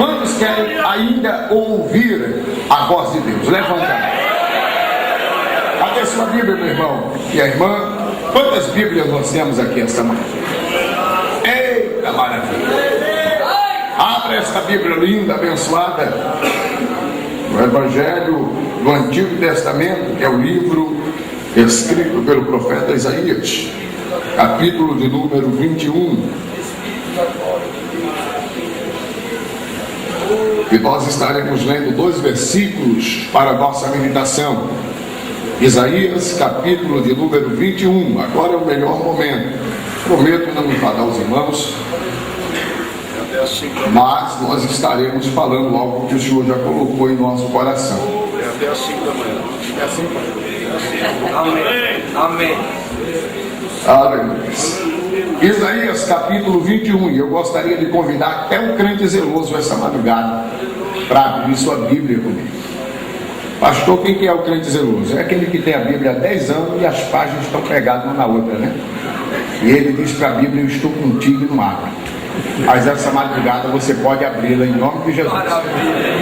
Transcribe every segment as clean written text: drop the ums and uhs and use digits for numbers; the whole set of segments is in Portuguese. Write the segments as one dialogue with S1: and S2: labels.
S1: Quantos querem ainda ouvir a voz de Deus? Levanta a mão. Cadê sua Bíblia, meu irmão e a irmã? Quantas Bíblias nós temos aqui esta manhã? Eita maravilha! Abra esta Bíblia linda, abençoada, o Evangelho do Antigo Testamento, que é o livro escrito pelo profeta Isaías, capítulo de número 21. E nós estaremos lendo 2 versículos para a nossa meditação. Isaías, capítulo de número 21. Agora é o melhor momento. Prometo não enfadar os irmãos, mas nós estaremos falando algo que o Senhor já colocou em nosso coração.
S2: Até às 5 da manhã. Amém. Amém.
S1: Aleluia. Isaías capítulo 21. E eu gostaria de convidar até um crente zeloso essa madrugada para abrir sua Bíblia comigo. Pastor, quem que é o crente zeloso? É aquele que tem a Bíblia há 10 anos e as páginas estão pegadas uma na outra, né? E ele diz para a Bíblia: eu estou contigo e não abro. Mas essa madrugada você pode abri-la em nome de Jesus.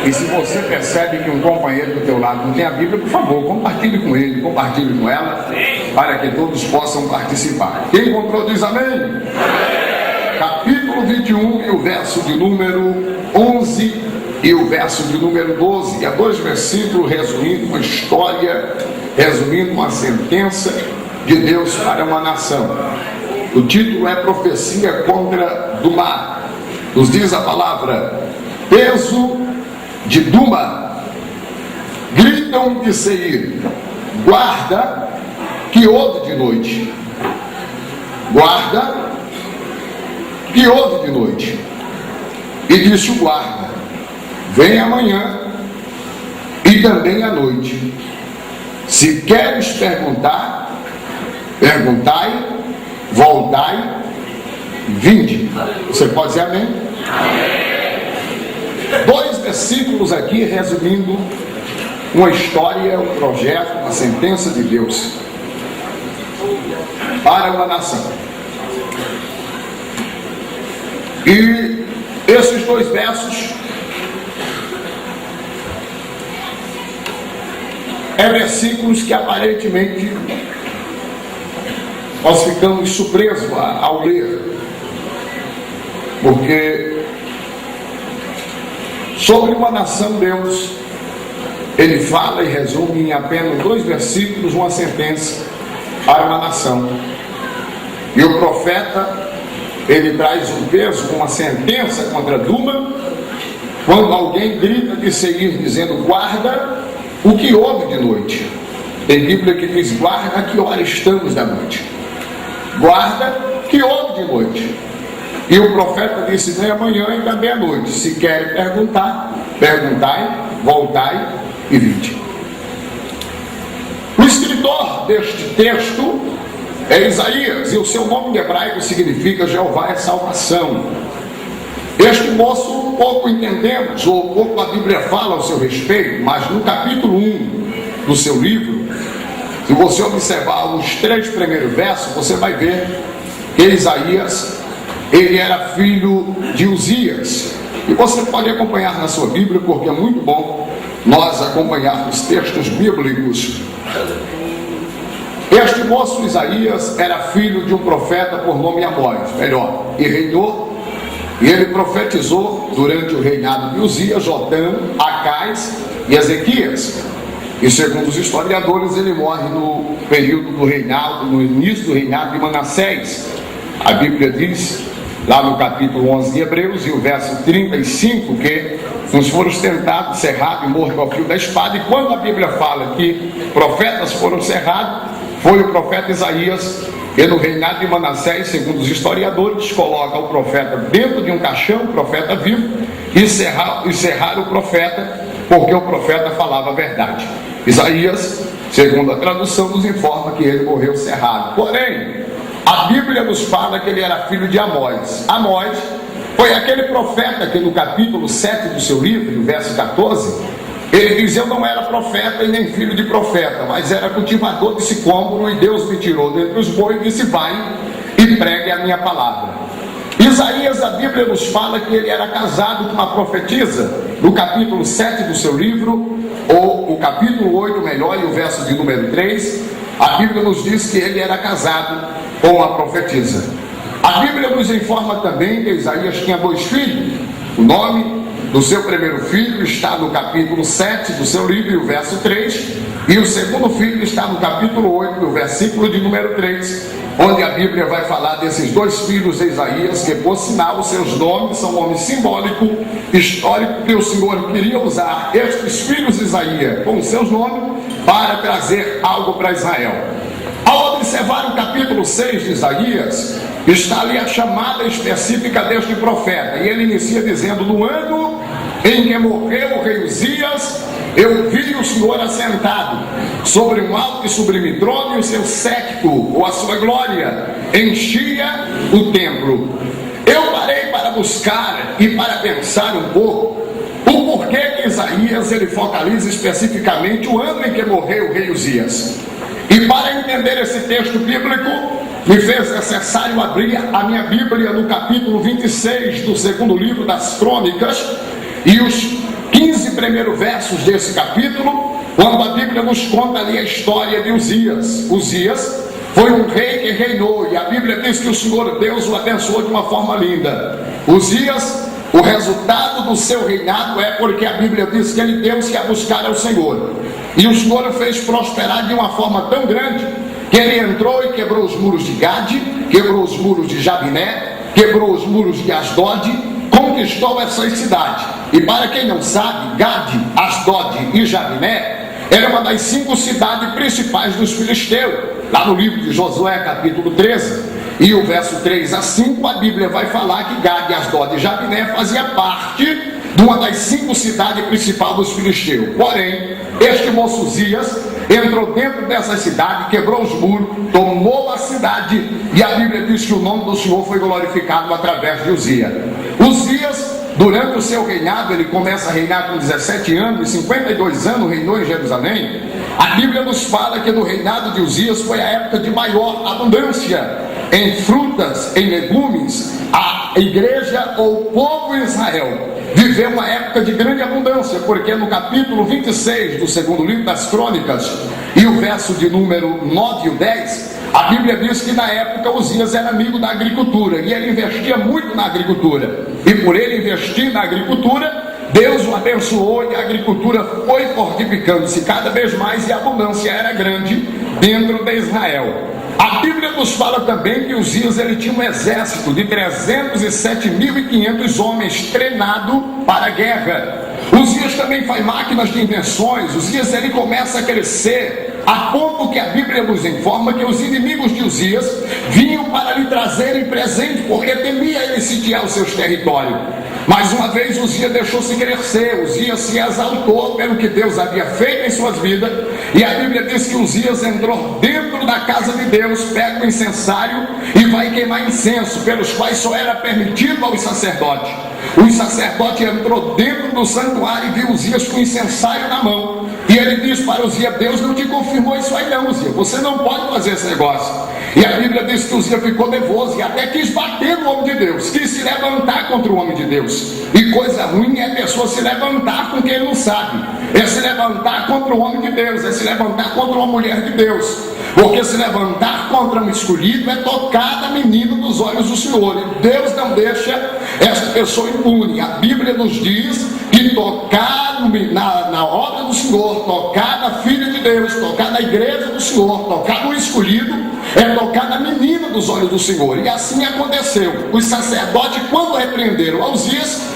S1: E se você percebe que um companheiro do teu lado não tem a Bíblia, por favor, compartilhe com ele, compartilhe com ela, para que todos possam participar. Quem encontrou diz amém. Capítulo 21 e o verso de número 11 e o verso de número 12. E há 2 versículos resumindo uma história, resumindo uma sentença de Deus para uma nação. O título é Profecia contra Duma. Nos diz a palavra: peso de Duma, gritam de Seir, guarda que houve de noite. Guarda que houve de noite. E disse o guarda: vem amanhã e também à noite. Se queres perguntar, perguntai, voltai, vinde. Você pode dizer amém? Amém. 2 versículos aqui resumindo uma história, um projeto, uma sentença de Deus para uma nação. E esses 2 versos versículos que aparentemente nós ficamos surpresos ao ler, porque sobre uma nação Deus, ele fala e resume em apenas 2 versículos uma sentença para uma nação. E o profeta, ele traz um peso, uma sentença contra Duma, quando alguém grita de Seir dizendo: guarda o que houve de noite. Tem Bíblia que diz: guarda a que hora estamos da noite. Guarda que houve de noite. E o profeta disse: nem amanhã e também à noite. Se querem perguntar, perguntai, voltai e vinde. O escritor deste texto é Isaías, e o seu nome em hebraico significa Jeová é salvação. Este moço, pouco entendemos, ou pouco a Bíblia fala ao seu respeito, mas no capítulo 1 do seu livro, se você observar os 3 primeiros versos, você vai ver que Isaías, ele era filho de Uzias. E você pode acompanhar na sua Bíblia, porque é muito bom nós acompanharmos textos bíblicos. Este moço Isaías era filho de um profeta por nome Amós, melhor, e reinou. E ele profetizou durante o reinado de Uzias, Jotão, Acais e Ezequias. E segundo os historiadores, ele morre no período do reinado, no início do reinado de Manassés. A Bíblia diz, lá no capítulo 11 de Hebreus, e o verso 35, que uns foram tentados, cerrados e mortos ao fio da espada. E quando a Bíblia fala que profetas foram cerrados, foi o profeta Isaías, que no reinado de Manassés, segundo os historiadores, coloca o profeta dentro de um caixão, o profeta vivo, e cerraram o profeta, porque o profeta falava a verdade. Isaías, segundo a tradução, nos informa que ele morreu cerrado. Porém, a Bíblia nos fala que ele era filho de Amós. Amós foi aquele profeta que no capítulo 7 do seu livro, no verso 14, ele diz: eu não era profeta e nem filho de profeta, mas era cultivador de sicômoro, e Deus me tirou dentre os bois e disse: vai e pregue a minha palavra. Isaías, a Bíblia nos fala que ele era casado com uma profetisa, no capítulo 7 do seu livro, ou o capítulo 8, melhor, e o verso de número 3, a Bíblia nos diz que ele era casado com uma profetisa. A Bíblia nos informa também que Isaías tinha 2 filhos. O nome do seu primeiro filho está no capítulo 7 do seu livro, e o verso 3, e o segundo filho está no capítulo 8, no versículo de número 3, onde a Bíblia vai falar desses 2 filhos de Isaías, que por sinal os seus nomes são nomes simbólico, histórico, que o Senhor queria usar estes filhos de Isaías com seus nomes para trazer algo para Israel. Ao observar o capítulo 6 de Isaías, está ali a chamada específica deste profeta, e ele inicia dizendo: no ano em que morreu o rei Uzias, eu vi o Senhor assentado sobre um alto e sublime trono, e o seu séquito, ou a sua glória, enchia o templo. Eu parei para buscar e para pensar um pouco o porquê que Isaías ele focaliza especificamente o ano em que morreu o rei Uzias. E para entender esse texto bíblico, me fez necessário abrir a minha Bíblia no capítulo 26 do segundo livro das Crônicas, e os 15 primeiros versos desse capítulo, quando a Bíblia nos conta ali a história de Uzias. Uzias foi um rei que reinou, e a Bíblia diz que o Senhor Deus o abençoou de uma forma linda. Uzias, o resultado do seu reinado é porque a Bíblia diz que ele deu-se a buscar ao Senhor, e o Senhor o fez prosperar de uma forma tão grande que ele entrou e quebrou os muros de Gade, quebrou os muros de Jabiné, quebrou os muros de Asdod, conquistou essas cidades. E para quem não sabe, Gade, Asdod e Jabiné era uma das 5 cidades principais dos filisteus. Lá no livro de Josué, capítulo 13, e o verso 3 a 5, a Bíblia vai falar que Gade, Asdod e Jabiné fazia parte de uma das 5 cidades principais dos filisteus. Porém, este moço Uzias entrou dentro dessa cidade, quebrou os muros, tomou a cidade, e a Bíblia diz que o nome do Senhor foi glorificado através de Uzias. Uzias, durante o seu reinado, ele começa a reinar com 17 anos, e 52 anos reinou em Jerusalém. A Bíblia nos fala que no reinado de Uzias foi a época de maior abundância em frutas, em legumes. A igreja ou o povo de Israel viveu uma época de grande abundância, porque no capítulo 26 do segundo livro das Crônicas, e o verso de número 9 e o 10, a Bíblia diz que na época Uzias era amigo da agricultura, e ele investia muito na agricultura, e por ele investir na agricultura, Deus o abençoou, e a agricultura foi fortificando-se cada vez mais, e a abundância era grande dentro de Israel. A Bíblia nos fala também que Uzias ele tinha um exército de 307.500 homens treinado para a guerra. Uzias também faz máquinas de invenções. Uzias ele começa a crescer, a ponto que a Bíblia nos informa que os inimigos de Uzias vinham para lhe trazerem presente, porque temia ele sitiar os seus territórios. Mais uma vez Uzias deixou-se crescer, Uzias se exaltou pelo que Deus havia feito em suas vidas, e a Bíblia diz que Uzias entrou dentro da casa de Deus, pega o incensário e vai queimar incenso, pelos quais só era permitido aos sacerdotes. O sacerdote entrou dentro do santuário e viu Uzias com o incensário na mão, e ele diz para Uzias: Deus não te confirmou isso aí não, Uzias, você não pode fazer esse negócio. E a Bíblia diz que Uzias ficou nervoso e até quis bater no homem de Deus, quis se levantar contra o homem de Deus. E coisa ruim é a pessoa se levantar com quem ele não sabe, é se levantar contra o homem de Deus, é se levantar contra uma mulher de Deus, porque se levantar contra um escolhido é tocar na menina dos olhos do Senhor, e Deus não deixa essa pessoa impune. A Bíblia nos diz que tocar na obra do Senhor, tocar na filha de Deus, tocar na igreja do Senhor, tocar no escolhido, é tocar na menina dos olhos do Senhor. E assim aconteceu. Os sacerdotes, quando repreenderam Uzias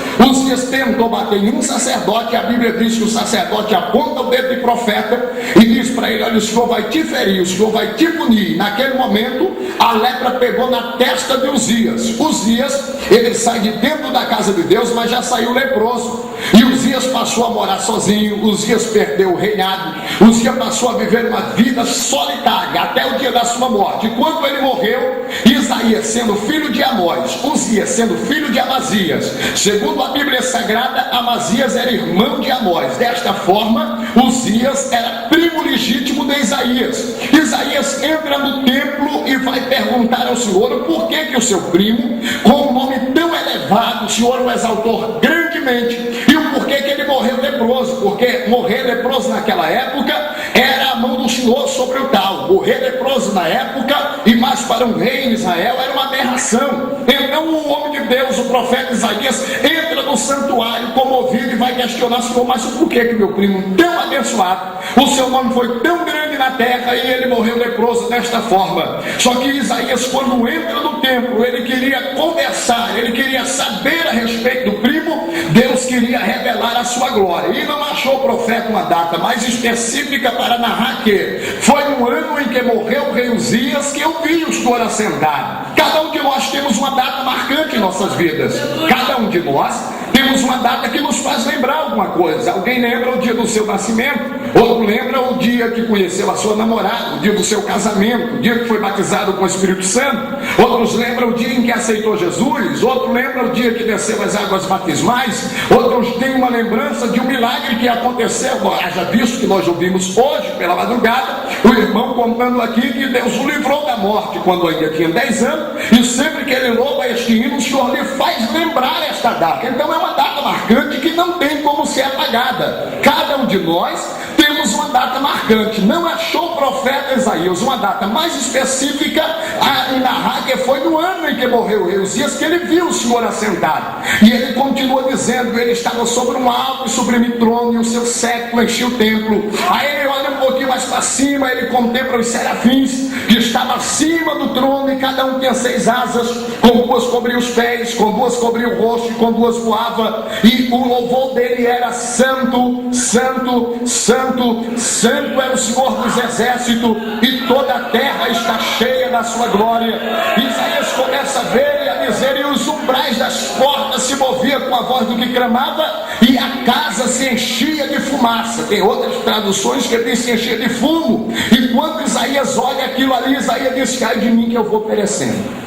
S1: tentou bater em um sacerdote, e a Bíblia diz que o sacerdote aponta o dedo de profeta e diz para ele: olha, o Senhor vai te ferir, o Senhor vai te punir. Naquele momento a lepra pegou na testa de Uzias. Uzias, ele sai de dentro da casa de Deus, mas já saiu leproso, e Uzias passou a morar sozinho. Uzias perdeu o reinado, Uzias passou a viver uma vida solitária até o dia da sua morte. E quando ele morreu, Isaías sendo filho de Amós, Uzias sendo filho de Amazias, segundo a Bíblia sagrada, Amazias era irmão de Amós. Desta forma, Uzias era primo legítimo de Isaías. Isaías entra no templo e vai perguntar ao Senhor por que o seu primo, com um nome tão elevado, o Senhor o exaltou grandemente, e o porquê que ele morreu leproso. Porque morrer leproso naquela época era a mão do Senhor sobre o tal. Morrer leproso na época, e mais para um rei em Israel, era uma aberração. Então o homem de Deus, o profeta Isaías, entra no santuário comovido e vai questionar: Senhor, mas por que meu primo tão abençoado, o seu nome foi tão grande na terra, e ele morreu leproso desta forma? Só que Isaías, quando entra no templo, ele queria conversar, ele queria saber a respeito do primo. Deus queria revelar a sua glória, e não achou o profeta uma data mais específica para narrar que foi no ano em que morreu o rei Uzias que eu vi o Senhor assentado. Cada um de nós temos uma data marcante em nossas vidas. Cada um de nós temos uma data que nos faz lembrar alguma coisa. Alguém lembra o dia do seu nascimento, outro lembra o dia que conheceu a sua namorada, o dia do seu casamento, o dia que foi batizado com o Espírito Santo. Outros lembram o dia em que aceitou Jesus, outro lembra o dia que desceu as águas batismais, outros têm uma lembrança de um milagre que aconteceu. Já visto que nós ouvimos hoje pela madrugada o irmão contando aqui que Deus o livrou da morte quando ainda tinha 10 anos, e sempre que ele louva este hino, o Senhor lhe faz lembrar esta data. Então é uma data marcante que não tem como ser apagada. Cada um de nós temos uma data marcante. Não achou o profeta Isaías uma data mais específica a narrar que foi no ano em que morreu o rei Uzias que ele viu o Senhor assentado. E ele continua dizendo: ele estava sobre um alto e sublime trono, e o seu século enchia o templo. Aí ele olha um pouquinho mais para cima, ele contempla os serafins que estavam acima do trono, e cada um tinha 6 asas, com 2 cobria os pés, com 2 cobria o rosto, e com 2 voava. E o louvor dele era: santo, santo, santo, santo é o Senhor dos exércitos, e toda a terra está cheia da sua glória. Isaías começa a ver e a dizer: e os umbrais das portas se moviam com a voz do que clamava, e a casa se enchia de fumaça. Tem outras traduções que diz se enchia de fumo. E quando Isaías olha aquilo ali, Isaías diz: cai de mim que eu vou perecendo.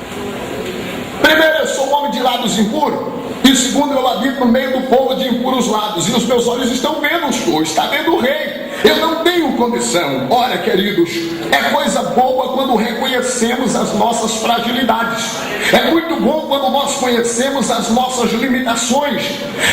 S1: Primeiro, eu sou um homem de lábios impuros, e segundo, eu habito no meio do povo de impuros lábios, e os meus olhos estão vendo o Senhor, está vendo o rei. Eu não tenho condição. Olha, queridos, é coisa boa quando reconhecemos as nossas fragilidades. É muito bom quando nós conhecemos as nossas limitações.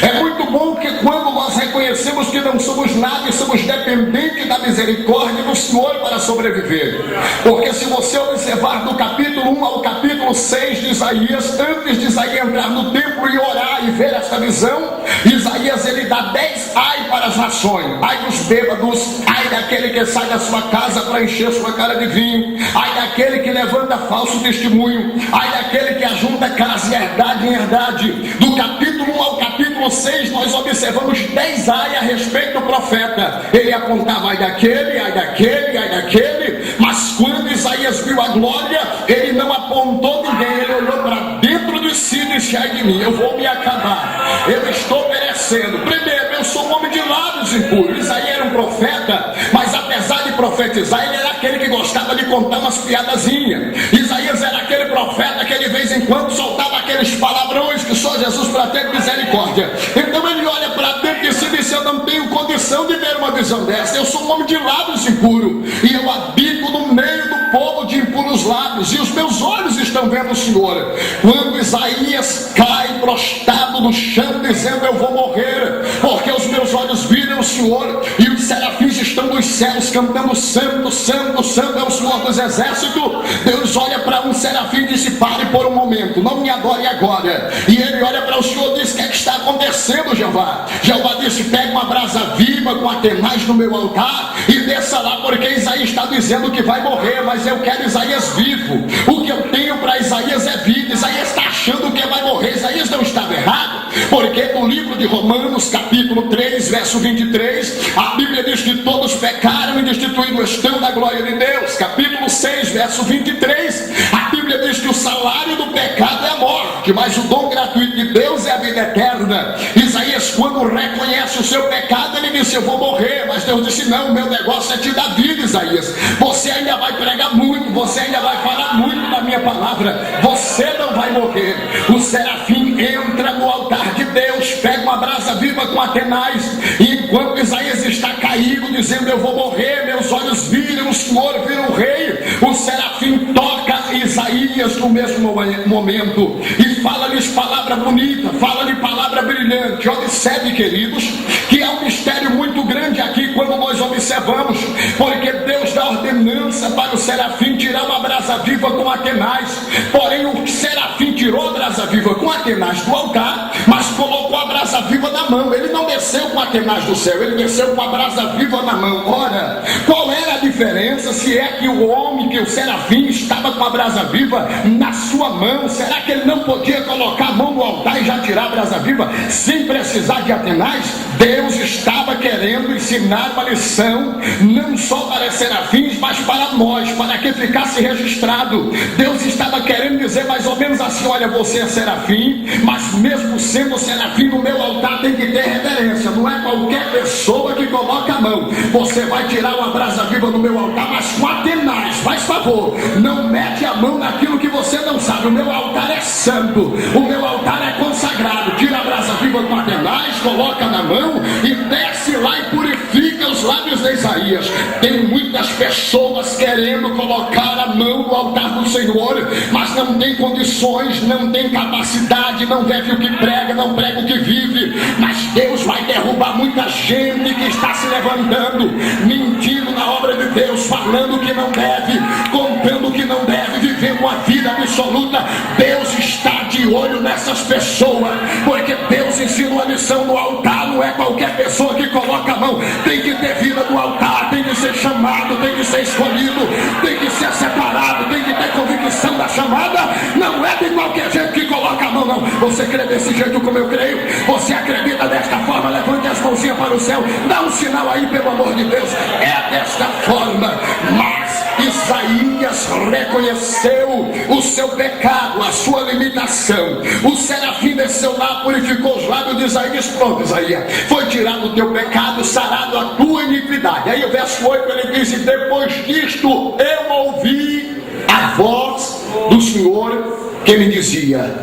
S1: É muito bom que quando nós reconhecemos que não somos nada e somos dependentes da misericórdia do Senhor para sobreviver. Porque se você observar do capítulo 1 ao capítulo 6 de Isaías, antes de Isaías entrar no templo e orar e ver esta visão, Isaías ele dá 10 ai para as nações: ai dos bêbados, ai daquele que sai da sua casa para encher sua cara de vinho, ai daquele que levanta falso testemunho, ai daquele que ajunta casa e herdade em herdade. Do capítulo 1 ao capítulo 6 nós observamos 10 ai a respeito do profeta. Ele apontava: ai daquele, ai daquele, ai daquele. Mas quando Isaías viu a glória, ele não apontou ninguém, ele olhou para dentro de si e disse: ai de mim, eu vou me acabar, eu estou perecendo. Primeiro, eu sou um homem de lábios impuros. Isaías era um profeta, mas apesar de profetizar, ele era aquele que gostava de contar umas piadazinhas. Isaías era aquele profeta que de vez em quando soltava aqueles palavrões que só Jesus para ter misericórdia. Então ele olha para dentro de si e diz: eu não tenho condição de ver uma visão dessa. Eu sou um homem de lábios impuros, e eu habito no meio do povo de impuros lábios, e os meus olhos estão vendo o Senhor. Quando Isaías cai prostrado no chão dizendo: eu vou morrer, porque os meus olhos viram o Senhor, e os serafins estão nos céus cantando: santo, santo, santo é o Senhor dos exércitos. Deus olha para um serafim e disse: pare por um momento, não me adore agora. E ele olha para o Senhor e diz: o que é que está acontecendo, Jeová? Jeová disse: pega uma brasa viva com atenaz no meu altar e desça lá, porque Isaías está dizendo que vai morrer, mas eu quero Isaías vivo. O que eu tenho para Isaías é vida. Isaías está achando que vai morrer. Isaías não estava errado, porque no livro de Romanos, capítulo 3, verso 23, a Bíblia diz que todos pecaram e destituídos estão da glória de Deus. Capítulo 6, verso 23, a Bíblia diz que o salário do pecado é a morte, mas o dom gratuito de Deus é a vida eterna. Isaías, quando reconhece o seu pecado, ele disse: eu vou morrer. Mas Deus disse: não, o meu negócio é te dar vida, Isaías. Você ainda vai pregar muito, você ainda vai falar muito da minha palavra, você não vai morrer. O serafim entra no altar de Deus pega uma brasa viva com Atenaz, e enquanto Isaías está caído, dizendo: eu vou morrer, meus olhos viram o Senhor, viram o Rei, o serafim toca Isaías no mesmo momento e fala-lhes palavra bonita, fala-lhe palavra brilhante. Observe, queridos, que há um mistério muito grande aqui quando nós observamos, porque Deus dá ordenança para o serafim tirar uma brasa viva com Atenaz, porém o serafim tirou a brasa viva com Atenaz do altar, mas colocou a brasa viva na mão. Ele não desceu com Atenaz do céu, ele desceu com a brasa viva na mão. Ora, qual era a diferença? Se é que o homem, que o serafim estava com a brasa viva na sua mão, será que ele não podia colocar a mão no altar e já tirar a brasa viva sem precisar de Atenaz? Deus estava querendo ensinar uma lição, não só para serafins, mas para nós, para que ficasse registrado. Deus estava querendo dizer mais ou menos assim: olha, você é serafim, mas mesmo sendo serafim, no meu altar tem que ter reverência. Não é qualquer pessoa que coloca a mão. Você vai tirar uma brasa viva no meu altar, mas com Atenaz, faz favor, não mete a mão naquilo que você não sabe. O meu altar é santo, o meu altar é consagrado. Tira a brasa viva com Atenaz, coloca na mão e desce lá e purifica os lábios de Isaías. Tem muitas pessoas querendo colocar a mão no altar do Senhor, mas não tem condições, não tem capacidade, não vive o que prega, não prega o que vive. Mas Deus vai derrubar muita gente que está se levantando, mentindo na obra de Deus, falando que não deve, contando que não deve, vivendo uma vida absoluta. Deus está de olho nessas pessoas, porque Deus ensina uma lição no altar. Não é qualquer pessoa que coloca a mão, tem que ter vida no altar, tem que ser chamado, tem que ser escolhido, tem que ser separado, tem que ter convicção da chamada. Não é de qualquer jeito que coloca a mão, não. Você crê desse jeito como eu creio? Você acredita desta forma? Levante as mãozinhas para o céu, dá um sinal aí, pelo amor de Deus. É desta forma. Mas Isaías reconheceu o seu pecado, a sua limitação. O serafim desceu lá, purificou os lábios de Isaías. Pronto, Isaías, foi tirado o teu pecado, sarado a tua iniquidade. Aí o verso 8 ele diz: e depois disto eu ouvi a voz do Senhor que me dizia: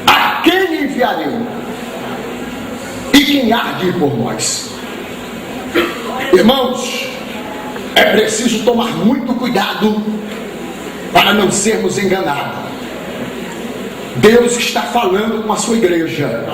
S1: a quem enviarei? E quem há de ir por nós? Irmãos, é preciso tomar muito cuidado para não sermos enganados. Deus está falando com a sua igreja.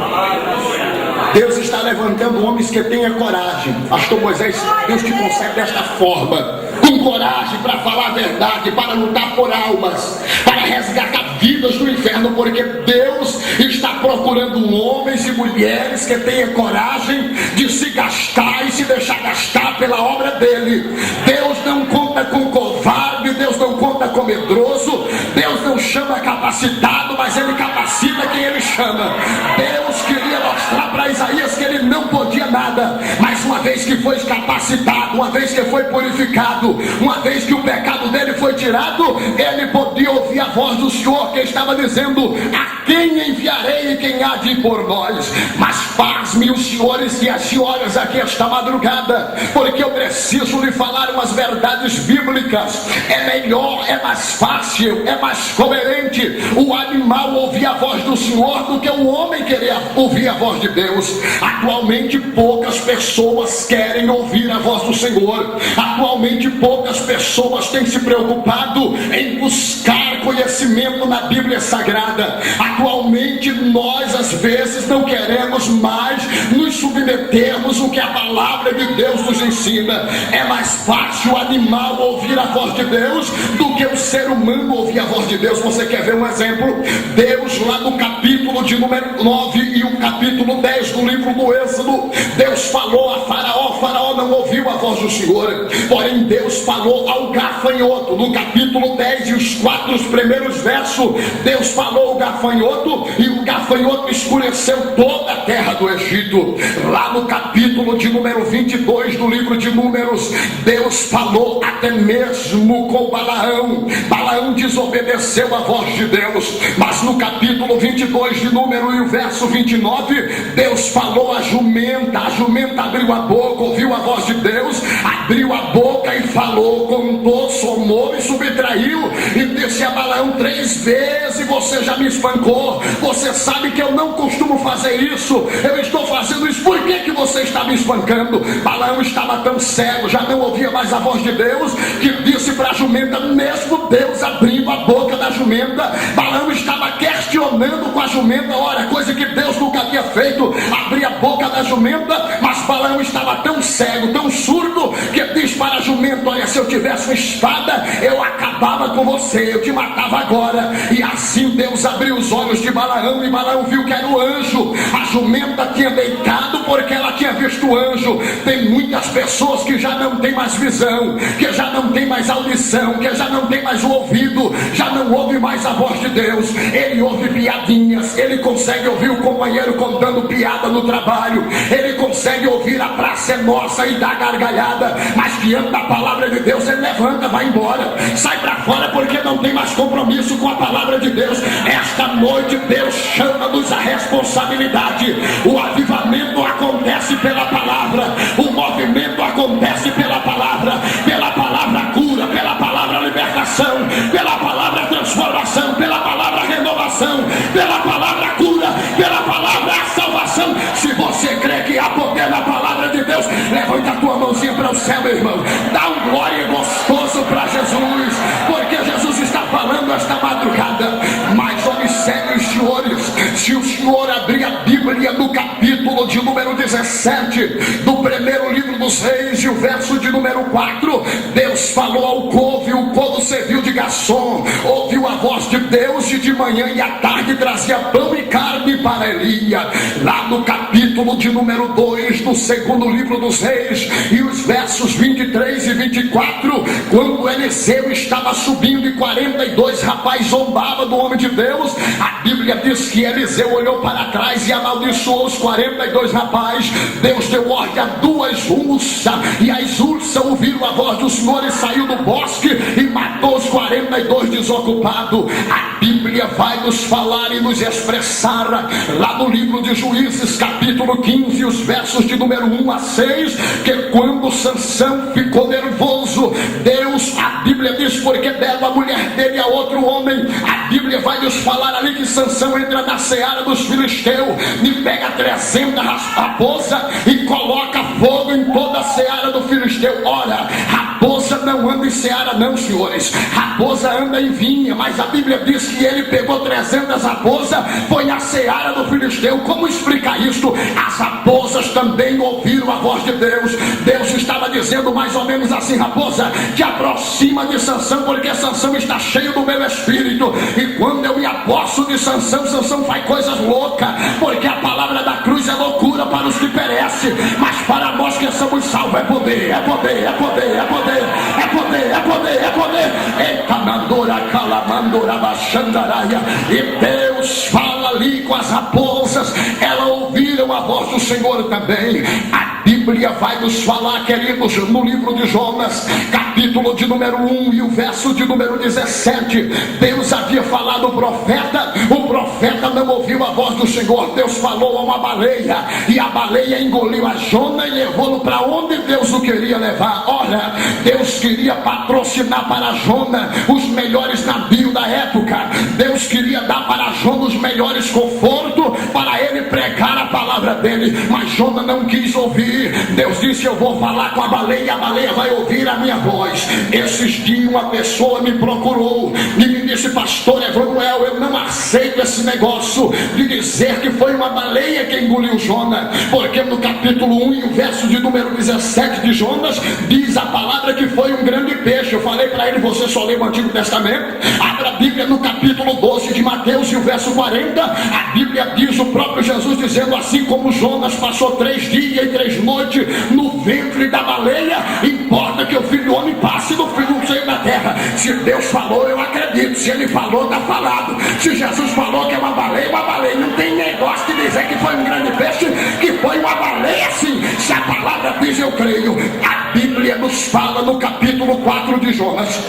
S1: Deus está levantando homens que tenham coragem. Pastor Moisés, Deus te concede desta forma, com coragem para falar a verdade, para lutar por almas, para resgatar vidas do inferno, porque Deus está procurando homens e mulheres que tenham coragem de se gastar e se deixar gastar pela obra dele. Deus não conta com covarde, Deus não conta com medroso, Deus não chama capacitado, mas ele capacita quem ele chama. Deus queria mostrar para Isaías que ele não podia nada, mas uma vez que foi capacitado, uma vez que foi purificado, uma vez que o pecado dele foi tirado, ele podia ouvir a voz do Senhor que estava dizendo: a quem enviarei e quem há de ir por nós? Mas pasme os senhores e as senhoras aqui esta madrugada, porque eu preciso lhe falar umas verdades bíblicas. É melhor, é mais fácil, é mais coerente o animal ouvir a voz do Senhor do que o homem querer ouvir a voz de Deus. Atualmente poucas pessoas querem ouvir a voz do Senhor. Atualmente poucas pessoas têm se preocupado em buscar conhecimento na Bíblia Sagrada. Atualmente nós às vezes não queremos mais nos submetermos ao que a palavra de Deus nos ensina. É mais fácil o animal ouvir a voz de Deus do que o ser humano ouvir a voz de Deus. Você quer ver um exemplo? Deus, lá no capítulo de número 9 e o capítulo 10 do livro do Êxodo, Deus falou a Faraó. Faraó não ouviu a voz do Senhor, porém Deus falou ao gafanhoto. No capítulo 10 e os 4 primeiros versos, Deus falou ao gafanhoto, e o gafanhoto escureceu toda a terra do Egito. Lá no capítulo de número 22 do livro de Números, Deus falou até mesmo com Balaão. Balaão desobedeceu a voz de Deus, mas no capítulo 22 de Número e o verso 29, Deus falou a jumenta abriu a boca, ouviu a voz de Deus, abriu a boca e falou, contou, somou e subtraiu e disse a Balaão: 3 vezes você já me espancou. Você sabe que eu não costumo fazer isso. Eu estou fazendo isso. Por que você está me espancando? Balaão estava tão cego, já não ouvia mais a voz de Deus, que disse para a jumenta, mesmo Deus abrindo a boca da jumenta, Balaão estava questionando com a jumenta. Ora, coisa que Deus nunca havia feito, abrir a boca da jumenta. Mas Balaão estava tão cego, tão surdo, que diz para a jumenta: olha, se eu tivesse uma espada, eu acabava com você, eu te matava agora. E assim Deus abriu os olhos de Balaão, e Balaão viu que era o anjo. A jumenta tinha deitado porque ela tinha visto o anjo. Tem muitas pessoas que já não tem mais visão, que já não tem mais audição, que já não tem mais o ouvido, já não ouve mais a voz de Deus. Ele ouve piadinhas, ele consegue ouvir o companheiro contando piada no trabalho, ele consegue ouvir a praça é nossa e dar gargalhada, mas diante da palavra de Deus ele levanta, vai embora, sai para fora, porque não tem mais compromisso com a palavra de Deus. Esta noite Deus chama-nos a responsabilidade. O avivamento acontece pela palavra, o movimento acontece pela palavra cura, pela palavra libertação, pela palavra transformação, pela palavra renovação, pela palavra cura, pela palavra salvação. Se você crê que há poder na palavra de Deus, levanta a tua mãozinha para o céu, meu irmão, dá um glória gostoso para Jesus, porque Jesus está falando esta madrugada. Mas observe os senhores, se o senhor abrir a Bíblia no capítulo de número 17 do primeiro livro dos Reis, e o verso de número 4, Deus falou ao povo, e o povo serviu de garçom, ouviu a voz de Deus, e de manhã e à tarde trazia pão e carne para Elias. Lá no capítulo de número 2 do segundo livro dos Reis, e os versos 23 e 24, quando Eliseu estava subindo e 42 rapazes zombavam do homem de Deus, a Bíblia diz que Eliseu olhou para trás e amaldiçoou os 42 rapazes. Deus deu ordem a 2 ursas, e as ursas ouviram a voz do Senhor e saiu do bosque e matou os 42 desocupados. A Bíblia vai nos falar e nos expressar lá no livro de Juízes, capítulo 15, os versos de número 1 a 6, que quando Sansão ficou nervoso, Deus, a Bíblia diz, porque dela a mulher dele a outro homem, a Bíblia vai nos falar ali que Sansão entra na seara dos filisteus e pega 300 raposas e coloca fogo em toda a seara do filisteu. Ora, raposa não anda em seara não, senhores, raposa anda em vinha, mas a Bíblia diz que ele pegou 300 raposas, foi na seara do filisteu. Como explicar isto? As raposas também ouviram a voz de Deus. Deus estava dizendo mais ou menos assim: raposa, te aproxima de Sansão, porque Sansão está cheio do meu espírito, e quando eu me aposto de Sansão, Sansão faz coisas loucas, porque a palavra da cruz é loucura para os que perecem, mas para nós que somos salvos é poder, é poder, é poder, é poder, é poder, é poder, é poder. Eita, mandora, calamandora, baixandaraia. E Deus fala ali com as raposas, elas ouviram a voz do Senhor também. A Bíblia vai nos falar, queridos, no livro de Jonas, capítulo de número 1 e o verso de número 17, Deus havia falado ao profeta, o profeta não ouviu a voz do Senhor. Deus falou a uma baleia, e a baleia engoliu a Jonas e levou-no para onde Deus o queria levar. Ora, Deus queria patrocinar para Jonas os melhores navios da época, Deus queria dar para Jonas os melhores confortos, para ele pregar a palavra dele, mas Jonas não quis ouvir. Deus disse: eu vou falar com a baleia vai ouvir a minha voz. Esses dias uma pessoa me procurou e me disse: pastor Emanuel, eu não aceito esse negócio de dizer que foi uma baleia que engoliu Jonas, porque no capítulo 1 e o verso de número 17 de Jonas diz a palavra que foi um grande peixe. Eu falei para ele: você só lê o Antigo Testamento? Abra a Bíblia no capítulo 12 de Mateus e o verso 40, a Bíblia diz, o próprio Jesus dizendo: assim como Jonas passou 3 dias e 3 noites no ventre da baleia, importa que o Filho do Homem passe no seio da terra. Se Deus falou, eu acredito. Se ele falou, está falado. Se Jesus falou que é uma baleia, não tem negócio de dizer que foi um grande peixe, que foi uma baleia sim. Se a palavra diz, eu creio. A Bíblia nos fala no capítulo 4 de Jonas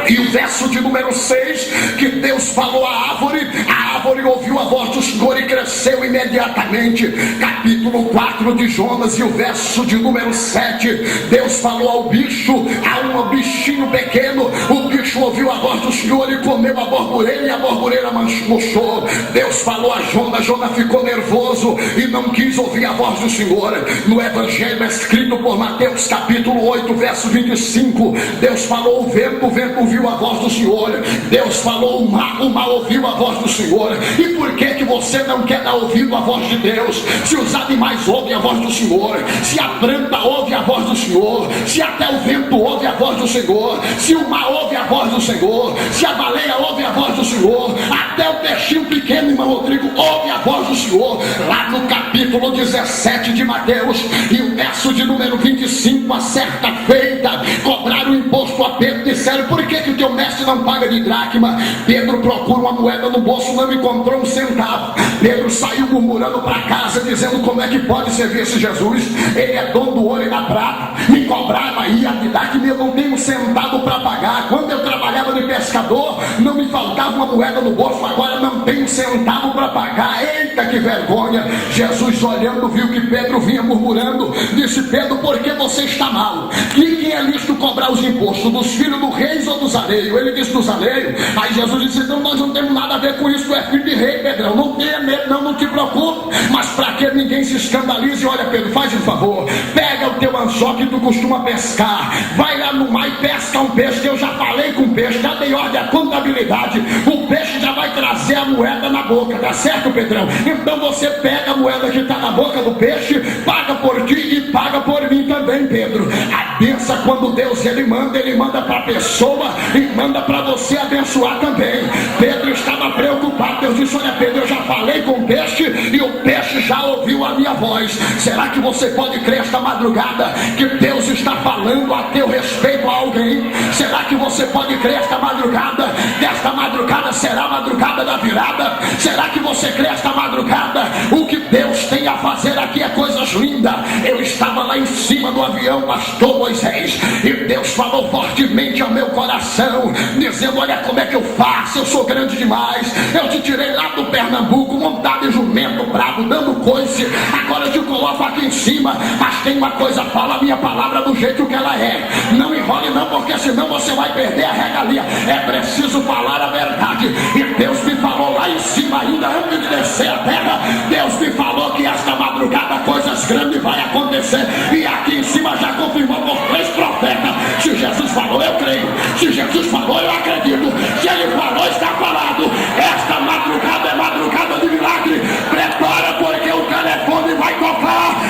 S1: e o verso de número 6, que Deus falou à árvore, a árvore ouviu a voz do Senhor e cresceu imediatamente. Capítulo 4 4 de Jonas e o verso de número 7, Deus falou ao bicho, a um bichinho pequeno, o bicho ouviu a voz do Senhor e comeu a borboreira, e a borboreira murchou. Deus falou a Jonas, Jonas ficou nervoso e não quis ouvir a voz do Senhor. No Evangelho escrito por Mateus capítulo 8, verso 25, Deus falou o vento ouviu a voz do Senhor. Deus falou o mar ouviu a voz do Senhor. E por que você não quer dar ouvido à voz de Deus? Se os animais ouvem a voz do Senhor, se a planta ouve a voz do Senhor, se até o vento ouve a voz do Senhor, se o mar ouve a voz do Senhor, se a baleia ouve a voz do Senhor, até o peixinho pequeno, irmão Rodrigo, ouve a voz do Senhor. Lá no capítulo 17 de Mateus e o verso de número 25, a certa feita cobraram o imposto a Pedro, disseram: por que o teu mestre não paga de dracma? Pedro procura uma moeda no bolso, não encontrou um centavo. Pedro saiu murmurando para casa, dizendo: como é que pode servir esse Jesus? Ele é dono do ouro e da prata, me cobrava aí a me dar que eu não tenho um centavo para pagar. Quando eu trabalhava de pescador, não me faltava uma moeda no bolso, agora não tenho um centavo para pagar. Eita, que vergonha! Jesus, olhando, viu que Pedro vinha murmurando, disse: Pedro, por que você está mal? E quem é lícito cobrar os impostos, dos filhos do reis ou dos alheios? Ele disse: dos alheios. Aí Jesus disse: então nós não temos nada a ver com isso, tu é filho de rei, Pedrão, não tenha medo, não te preocupe. Mas para que ninguém se escandalize, olha, Pedro, faz um favor, pega o teu anzol que tu costuma pescar, vai lá no mar e pesca um peixe, que eu já falei com o peixe, já dei ordem à contabilidade, o peixe já vai trazer a moeda na boca, tá certo, Pedrão? Então você pega a moeda que está na boca do peixe, paga por ti e paga por mim também, Pedro. A benção, quando Deus ele manda para a pessoa e manda para você abençoar também. Pedro estava preocupado. Deus disse: olha, Pedro, eu já falei com o peixe e o peixe já ouviu a minha voz. Será que você pode crer esta madrugada que Deus está falando a teu respeito a alguém? Será que você pode crer esta madrugada que esta madrugada será a madrugada da virada? Será que você crê esta madrugada? O que Deus tem a fazer aqui é coisas lindas. Eu estava lá em cima do avião, pastor Moisés, e Deus falou fortemente ao meu coração, dizendo: olha como é que eu faço, eu sou grande demais, eu te tirei lá do Pernambuco, montado em jumento bravo, dando coice, agora eu te coloco aqui em cima, mas tem uma coisa, fala a minha palavra do jeito que ela é, não enrole não, porque senão você vai perder a regalia, é preciso falar a verdade. E Deus me falou lá em cima, ainda antes de descer a terra, Deus me falou que esta madrugada coisas grandes vai acontecer, e aqui em cima já confirmou por 3 profetas. Se Jesus falou, eu creio. Se Jesus falou, eu acredito. Se ele falou, está falado. Esta madrugada é madrugada de milagre. Prepara, porque o telefone vai tocar.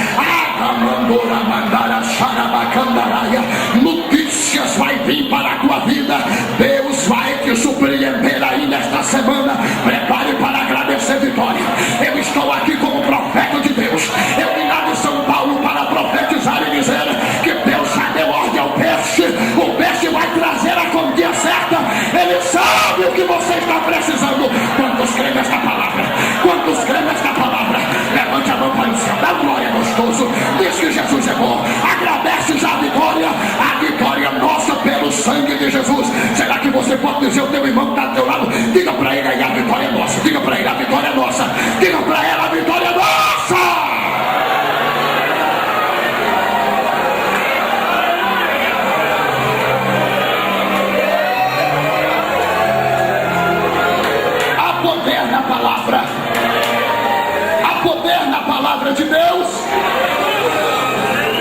S1: Notícias vai vir para a tua vida. Deus vai te surpreender aí nesta semana. Prepare para agradecer vitória. Eu estou aqui como profeta de Deus. Eu vim lá de São Paulo para profetizar e dizer que Deus já deu ordem ao peixe. O peixe vai trazer a quantia certa. Ele sabe o que você está precisando. Quantos creem nesta palavra? Quantos creem nesta palavra? Levante a mão para o céu, dá glória, gostoso. Diz que Jesus é bom. Agradece já a vitória. A vitória nossa pelo sangue de Jesus. Será que você pode dizer ao teu irmão que está do teu lado? Diga para ele aí: a vitória é nossa. Diga para ele: a vitória é nossa. Diga para ela: a vitória é nossa. De Deus.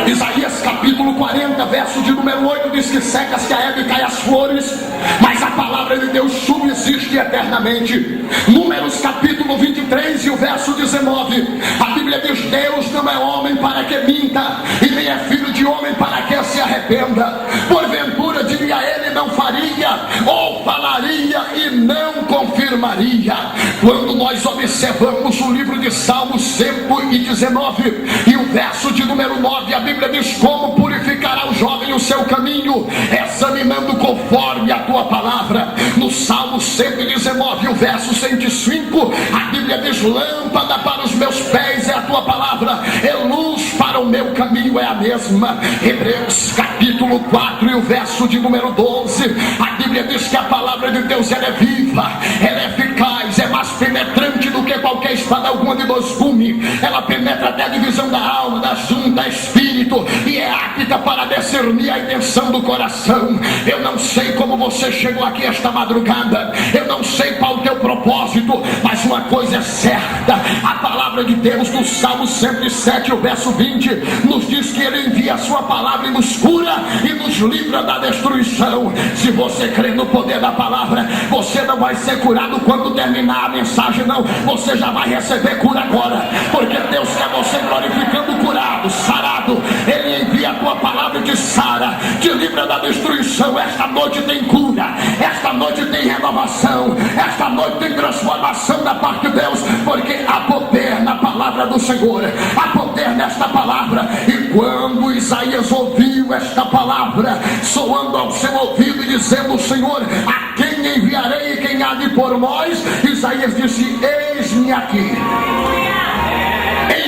S1: Isaías capítulo 40, verso de número 8 diz que seca-se a erva e cai as flores, mas a palavra de Deus subsiste eternamente. Números capítulo 23 e o verso 19, a Bíblia diz: Deus não é homem para que minta, e nem é filho de homem para que se arrependa. Porventura diria ele, não faria, ou falaria e não confirmaria. Quando nós observamos o livro de Salmos 119 e o verso de número 9, a Bíblia diz: como purificará o jovem o seu caminho, examinando conforme a tua palavra. No Salmo 119, o verso 105, a Bíblia diz: lâmpada para os meus pés é a tua palavra, é luz para o meu caminho, é a mesma. Hebreus capítulo 4 e o verso de número 12, a Bíblia diz que a palavra de Deus ela é viva, ela é eficaz, é mais penetrante do que qualquer qualquer espada alguma de dois gumes, ela penetra até a divisão da alma, da junta, espírito, e é apta para discernir a intenção do coração. Eu não sei como você chegou aqui esta madrugada, eu não sei qual o teu propósito, mas uma coisa é certa: a palavra de Deus no Salmo 107, o verso 20, nos diz que Ele envia a sua palavra e nos cura e nos livra da destruição. Se você crê no poder da palavra, você não vai ser curado quando terminar a mensagem, não, você já vai receber cura agora, porque Deus quer você glorificando, curado, sarado. Ele envia a tua palavra e te sara, te livra da destruição. Esta noite tem cura, esta noite tem renovação, esta noite tem transformação da parte de Deus, porque há poder na palavra do Senhor, há poder nesta palavra. E quando Isaías ouviu esta palavra soando ao seu ouvido e dizendo: Senhor, a quem enviarei e quem há de por nós? Isaías disse: eis-me aqui,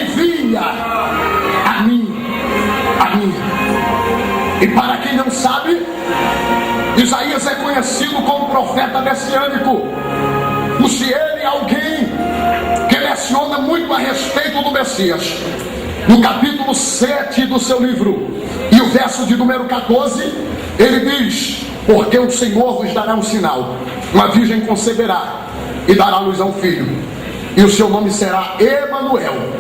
S1: envia a mim, a mim. E para quem não sabe, Isaías é conhecido como profeta messiânico. Se ele é alguém que menciona muito a respeito do Messias. No capítulo 7 do seu livro, e o verso de número 14, ele diz: porque o Senhor vos dará um sinal, uma virgem conceberá e dará à luz a um filho, e o seu nome será Emanuel.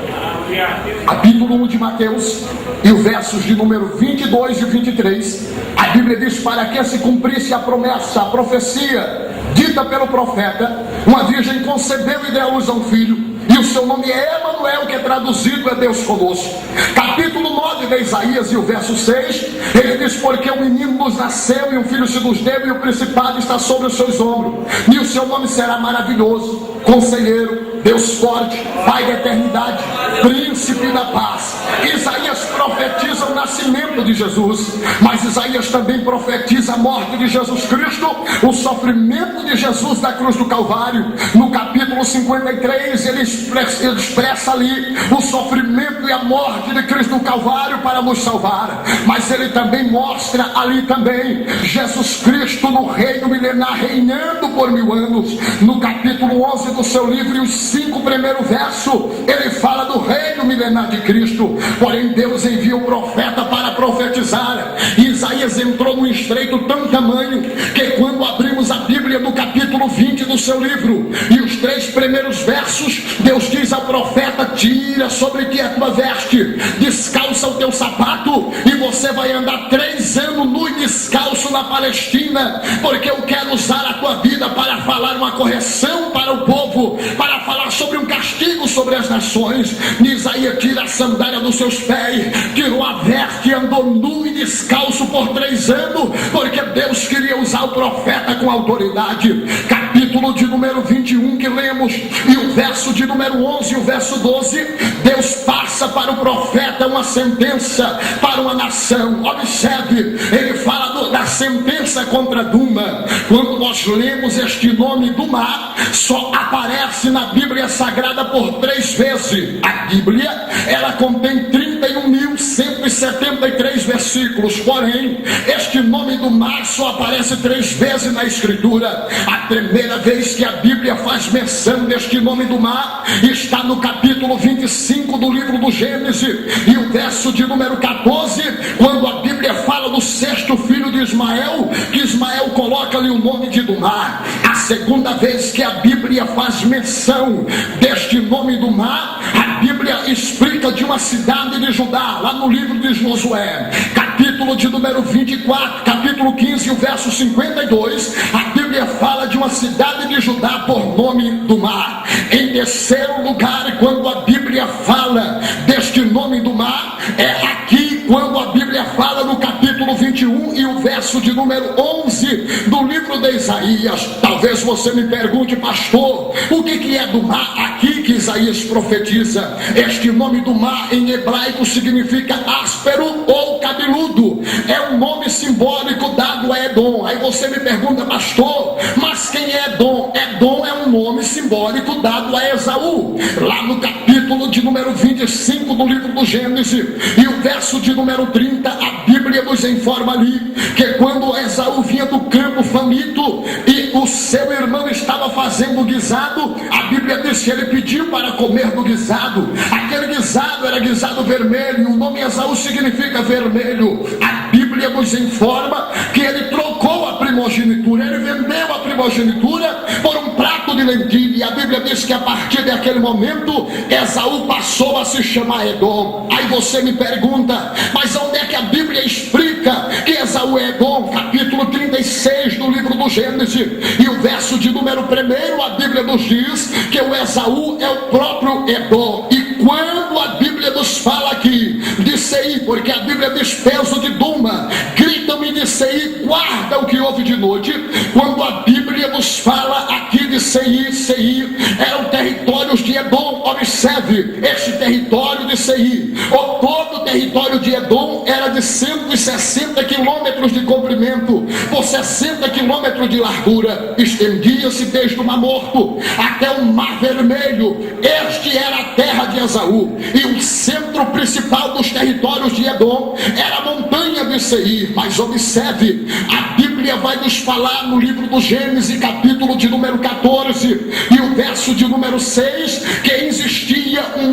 S1: Capítulo 1 de Mateus, e os versos de número 22 e 23, a Bíblia diz: para que se cumprisse a promessa, a profecia dita pelo profeta, uma virgem concebeu e deu à luz a um filho, e o seu nome é Emanuel, que é traduzido é Deus conosco. Capítulo 9 de Isaías, e o verso 6, ele diz: porque um menino nos nasceu e um filho se nos deu, e o principado está sobre os seus ombros, e o seu nome será maravilhoso, conselheiro, Deus forte, Pai da eternidade, príncipe da paz. Isaías profetiza o nascimento de Jesus, mas Isaías também profetiza a morte de Jesus Cristo, o sofrimento de Jesus na cruz do Calvário. No capítulo 53, ele expressa ali o sofrimento e a morte de Cristo no Calvário para nos salvar, mas ele também mostra ali também Jesus Cristo no reino milenar, reinando por 1000 anos. No capítulo 11 do seu livro, e os 5 primeiros versos, ele fala do reino milenar de Cristo. Porém Deus envia o profeta para profetizar, e Isaías entrou num estreito tão tamanho que quando abrimos a Bíblia no capítulo 20 do seu livro, e os 3 primeiros versos, Deus diz ao profeta: tira sobre ti a tua veste, descalça o teu sapato, e você vai andar 3 anos nu e descalço na Palestina, porque eu quero usar a tua vida para falar uma correção para o povo, para falar sobre um castigo sobre as nações. Isaías tira a sandália dos seus pés, tirou a veste e andou nu e descalço por 3 anos, porque Deus queria usar o profeta com autoridade. Capítulo de número 21 que lemos, e o verso de número 11 e o verso 12, Deus passa para o profeta uma sentença para uma nação. Observe, ele fala da sentença contra Duma. Quando nós lemos este nome Duma, só aparece na Bíblia Sagrada por 3 vezes. A Bíblia, ela contém 31.173 versículos, porém este nome Duma só aparece 3 vezes na Escritura. A primeira vez que a Bíblia faz menção deste nome Duma está no capítulo 25 do livro do Gênesis, e o verso de número 14, quando a Bíblia fala do 6º filho de Ismael, que Ismael coloca ali o nome de Duma. A segunda vez que a Bíblia faz menção deste nome Duma, a Bíblia explica de uma cidade de Judá, lá no livro de Josué, capítulo de número 24, capítulo 15, o verso 52, a Bíblia fala de uma cidade de Judá por nome Duma. Em terceiro lugar, quando a Bíblia fala deste nome Duma, é aqui quando a Bíblia fala no capítulo 21 e o verso de número 11 do livro de Isaías. Talvez você me pergunte: pastor, o que é Duma aqui que Isaías profetiza? Este nome Duma em hebraico significa áspero ou cabeludo, é um nome simbólico dado a Edom. Aí você me pergunta: pastor, mas quem é Edom? Edom é um nome simbólico dado a Esaú, lá no capítulo de número 25 do livro do Gênesis, e o verso de número 30, a Bíblia nos informa ali que quando Esaú vinha do campo faminto e o seu irmão estava fazendo guisado, a Bíblia diz que ele pediu para comer do guisado. Aquele guisado era guisado vermelho, o nome Esaú significa vermelho. A Bíblia nos informa que ele trocou a primogenitura, ele vendeu a primogenitura por um prato de lentilha, e a Bíblia diz que a partir daquele momento Esaú passou a se chamar Edom. Aí você me pergunta, mas onde é que a Bíblia explica que Esaú é Edom? Capítulo 36 do livro do Gênesis, e o verso de número 1, a Bíblia nos diz que o Esaú é o próprio Edom. E quando a Bíblia nos fala aqui de Seir, porque a Bíblia diz peso de Duma, gritam-me de Seir, guarda o que houve de noite. Quando a Bíblia nos fala aqui de Seir, Seir eram territórios de Edom. Observe este território de Seir, todo o território de Edom era de 160 quilômetros de comprimento por 60 quilômetros de largura, estendia-se desde o Mar Morto até o Mar Vermelho. Este era a terra de Esaú, e o centro principal dos territórios de Edom era a montanha de Seir. Mas observe, a Bíblia vai nos falar no livro do Gênesis, capítulo de número 14 e o verso de número 6, que existia um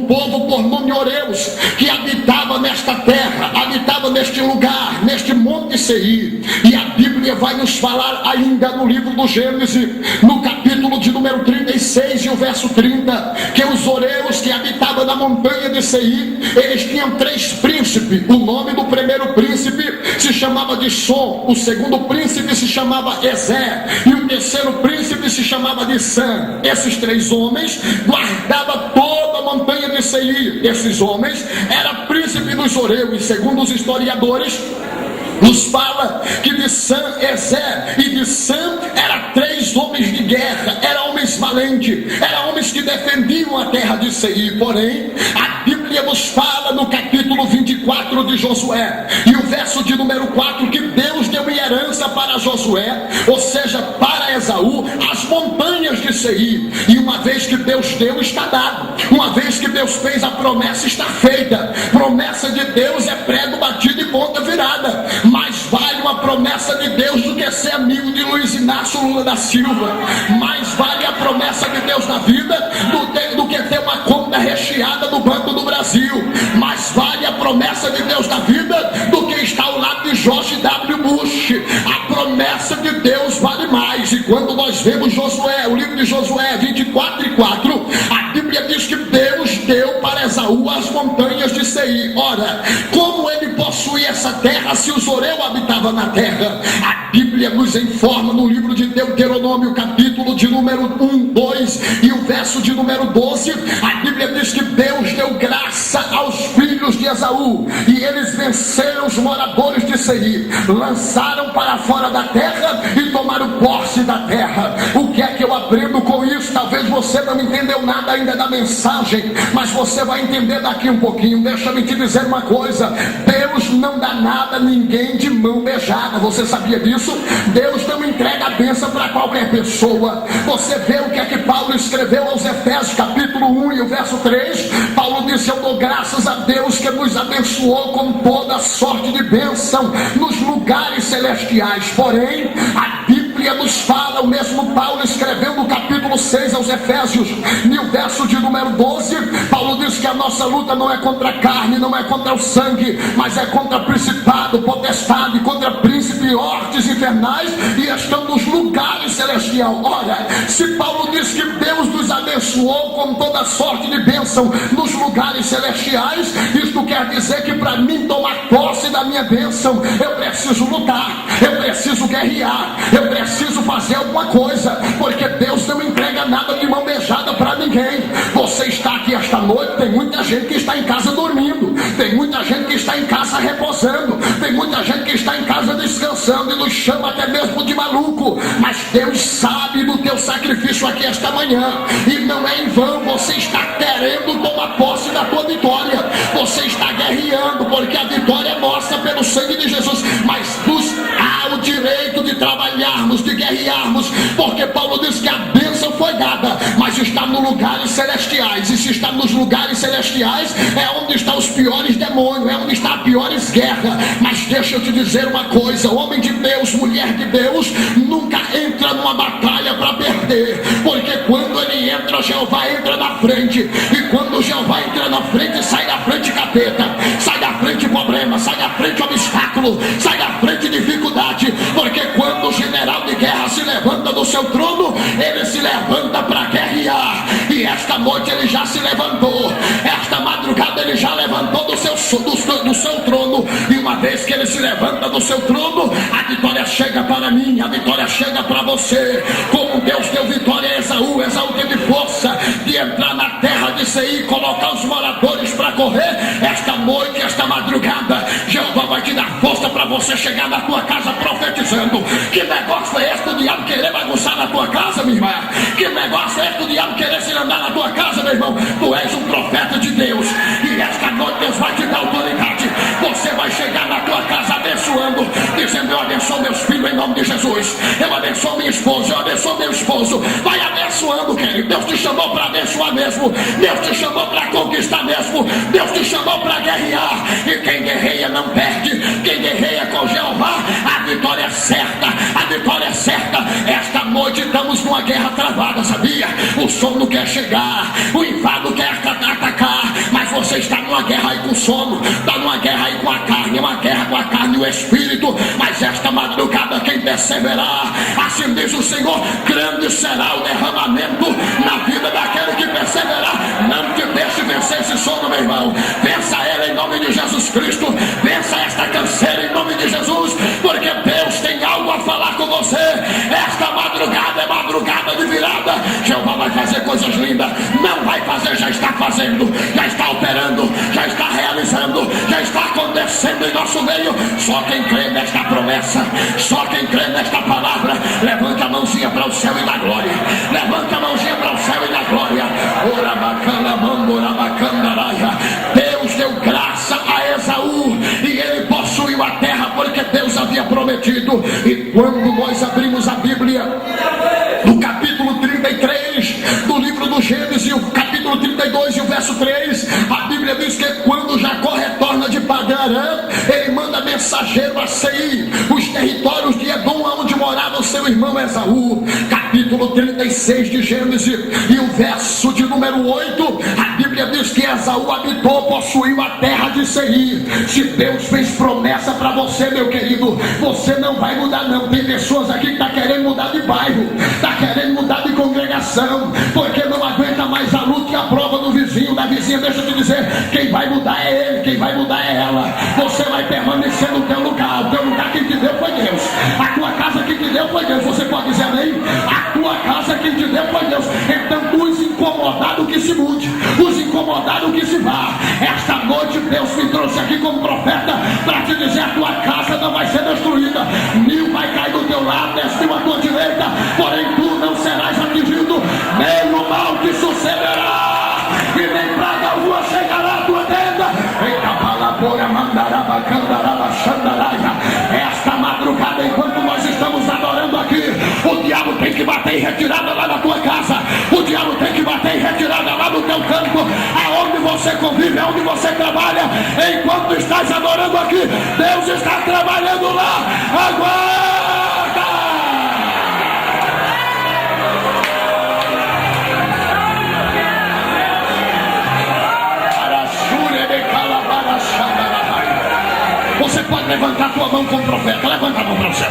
S1: povo por nome Oreus, que habitava nesta terra, habitava neste lugar, neste monte Seir. E a Bíblia vai nos falar ainda no livro do Gênesis, no capítulo de número 36 e o verso 30, que os Oreus que habitavam na montanha de Seir, eles tinham 3 príncipes. O nome do primeiro príncipe se chamava de Som, o segundo príncipe se chamava Ezer, e o terceiro príncipe se chamava de Sam. Esses 3 homens guardavam toda a montanha de Seir. Esses homens eram príncipes dos Oreus, e segundo os historiadores, nos fala que de Sam, Ezer e de Sam eram 3 homens de guerra, eram homens valentes, eram homens que defendiam a terra de Seir. Porém, a Bíblia nos fala no capítulo 24 de Josué, e o verso de número 4, que Deus deu em herança para Josué, ou seja, para Esaú, as montanhas de Seir. E uma vez que Deus deu, está dado. Uma vez que Deus fez a promessa, está feita. Promessa de Deus é prego batido e ponta virada. Mais vale uma promessa de Deus do que ser amigo de Luiz Inácio Lula da Silva. Mais vale a promessa de Deus na vida do que ter uma conta recheada no Banco do Brasil. Mais vale a promessa de Deus na vida do que estar ao lado de George W. Bush. A promessa de Deus vale mais. E quando nós vemos Josué, o livro de Josué 24:4, a Bíblia diz que Deus deu para Esaú as montanhas de Seir. Ora, como ele possuía essa terra se os Oreus habitavam na terra? A Bíblia nos informa no livro de Deuteronômio, capítulo de número 1, 2 e o verso de número 12. A Bíblia diz que Deus deu graça aos filhos de Esaú, e eles venceram os moradores de Seir, lançaram para fora da terra e tomaram posse da terra. O que é que eu aprendo com isso? Talvez você não entendeu nada ainda da mensagem, mas você vai entender daqui um pouquinho. Deixa-me te dizer uma coisa: Deus não dá nada a ninguém de mão beijada. Você sabia disso? Deus não entrega a bênção para qualquer pessoa. Você vê o que é que Paulo escreveu aos Efésios, capítulo 1 e o verso 3. Paulo disse: eu dou graças a Deus que nos abençoou com toda sorte de bênção nos lugares celestiais. Porém, a Bíblia nos fala, o mesmo Paulo escreveu no capítulo 6 aos Efésios, e o verso de número 12, Paulo diz que a nossa luta não é contra a carne, não é contra o sangue, mas é contra principado, potestade, contra príncipe, hortes infernais, e estão nos lugares celestiais. Ora, se Paulo diz que Deus nos abençoou com toda sorte de bênção nos lugares celestiais, isto quer dizer que para mim tomar posse da minha bênção, eu preciso lutar, eu preciso guerrear, eu preciso fazer alguma coisa, porque Deus não entrega nada de mão beijada para ninguém. Você está aqui esta noite, tem muita gente que está em casa dormindo, tem muita gente que está em casa repousando, tem muita gente que está em casa descansando e nos chama até mesmo de maluco, mas Deus sabe do teu sacrifício aqui esta manhã, e não é em vão. Você está querendo tomar posse da tua vitória, você está guerreando, porque a vitória é nossa pelo sangue de Jesus, mas nos há o direito de trabalharmos, de guerrearmos, porque Paulo diz que a bênção foi dada, mas mas está nos lugares celestiais. E se está nos lugares celestiais, é onde estão os piores demônios, é onde está a piores guerra. Mas deixa eu te dizer uma coisa: homem de Deus, mulher de Deus, nunca entra numa batalha para perder, porque quando ele entra, Jeová entra na frente. E quando Jeová entra na frente, sai da frente capeta, sai da frente problema, sai da frente obstáculo, sai da frente dificuldade. Porque quando o general de guerra se levanta do seu trono, ele se levanta para guerrear. E esta noite ele já se levantou, esta madrugada ele já levantou do seu trono. E uma vez que ele se levanta do seu trono, a vitória chega para mim, a vitória chega para você. Como Deus deu vitória a Esaú, Esaú teve força de entrar na terra de Seir, colocar os moradores para correr. Esta noite, esta madrugada, Jeová vai te dar força para você chegar na tua casa profetizando. Que negócio é esse do diabo querer bagunçar na tua casa, minha irmã? Que negócio é esse do diabo querer se andar na tua casa, meu irmão? Tu és um profeta de Deus, e esta noite Deus vai te dar autoridade. Você vai chegar na tua casa abençoando, dizendo: eu abençoo meus filhos em nome de Jesus, eu abençoo minha esposa, eu abençoo meu esposo. Vai abençoando, querido. Deus te chamou para abençoar mesmo, Deus te chamou para conquistar mesmo, Deus te chamou para guerrear. E quem guerreia não perde, quem guerreia com Jeová, a vitória é certa, a vitória é certa. Esta noite estamos numa guerra travada, sabia? O sono quer chegar, o enfado quer atacar, mas você está numa guerra aí com o sono, está numa guerra aí com a carne, uma guerra com a carne e o espírito. Mas esta madrugada, quem perseverar, assim diz o Senhor, grande será o derramamento na vida daquele que perseverar. Não te deixe vencer esse sono, meu irmão. Vença ela em nome de Jesus Cristo, vença esta canseira em nome de Jesus, porque Deus tem algo a falar com você. Esta madrugada é madrugada de virada. Jeová vai fazer coisas lindas, não vai fazer, já está fazendo, já está operando, já está realizando, já está acontecendo em nosso meio. Só quem crê nesta promessa, só quem crê nesta palavra, levante a mãozinha para o céu e da glória, levante a mãozinha para o céu e da glória. Ora bacana, mambora bacana. Deus deu graça a Esaú e ele possuiu a terra porque Deus havia prometido. E quando nós abrimos a Bíblia, no capítulo 33 do livro do Gênesis, o capítulo 32 e o verso 3, a Bíblia diz que quando Jacó retorna de Padã-Arã, ele manda mensageiro a Seir, os territórios de Edom, onde morava o seu irmão Esaú. Capítulo 36 de Gênesis e o verso de número 8, a Bíblia diz que Esaú habitou, possuiu a terra de Seir. Se Deus fez promessa para você, meu querido, você não vai mudar não. Tem pessoas aqui que estão querendo mudar de bairro, está querendo mudar de congregação, porque não aguenta mais a luta e a prova do vizinho, da vizinha. Deixa eu te dizer, quem vai mudar é ele, quem vai mudar é ela. Você vai permanecer no teu lugar. O teu lugar quem te deu foi Deus, a tua casa quem te deu foi Deus. Você pode dizer amém? A tua casa quem te deu foi Deus. Então os incomodados que se mude, os incomodados que se vá. Esta noite Deus me trouxe aqui como profeta para te dizer: a tua casa não vai ser destruída. 1000 vai cair do teu lado, 10.000 à tua direita, porém tu não serás atingido. Nem o mal te sucederá, e nem praga alguma chegará à tua tenda. Eita palabora, mandaraba, candaraba, xandaraia. Esta madrugada, enquanto nós estamos adorando aqui, o diabo tem que bater em retirada lá na tua casa, o diabo tem que bater em retirada lá no teu campo, aonde você convive, aonde você trabalha. Enquanto estás adorando aqui, Deus está trabalhando lá. Aguarda! Você pode levantar tua mão como profeta. Levanta a mão para o céu.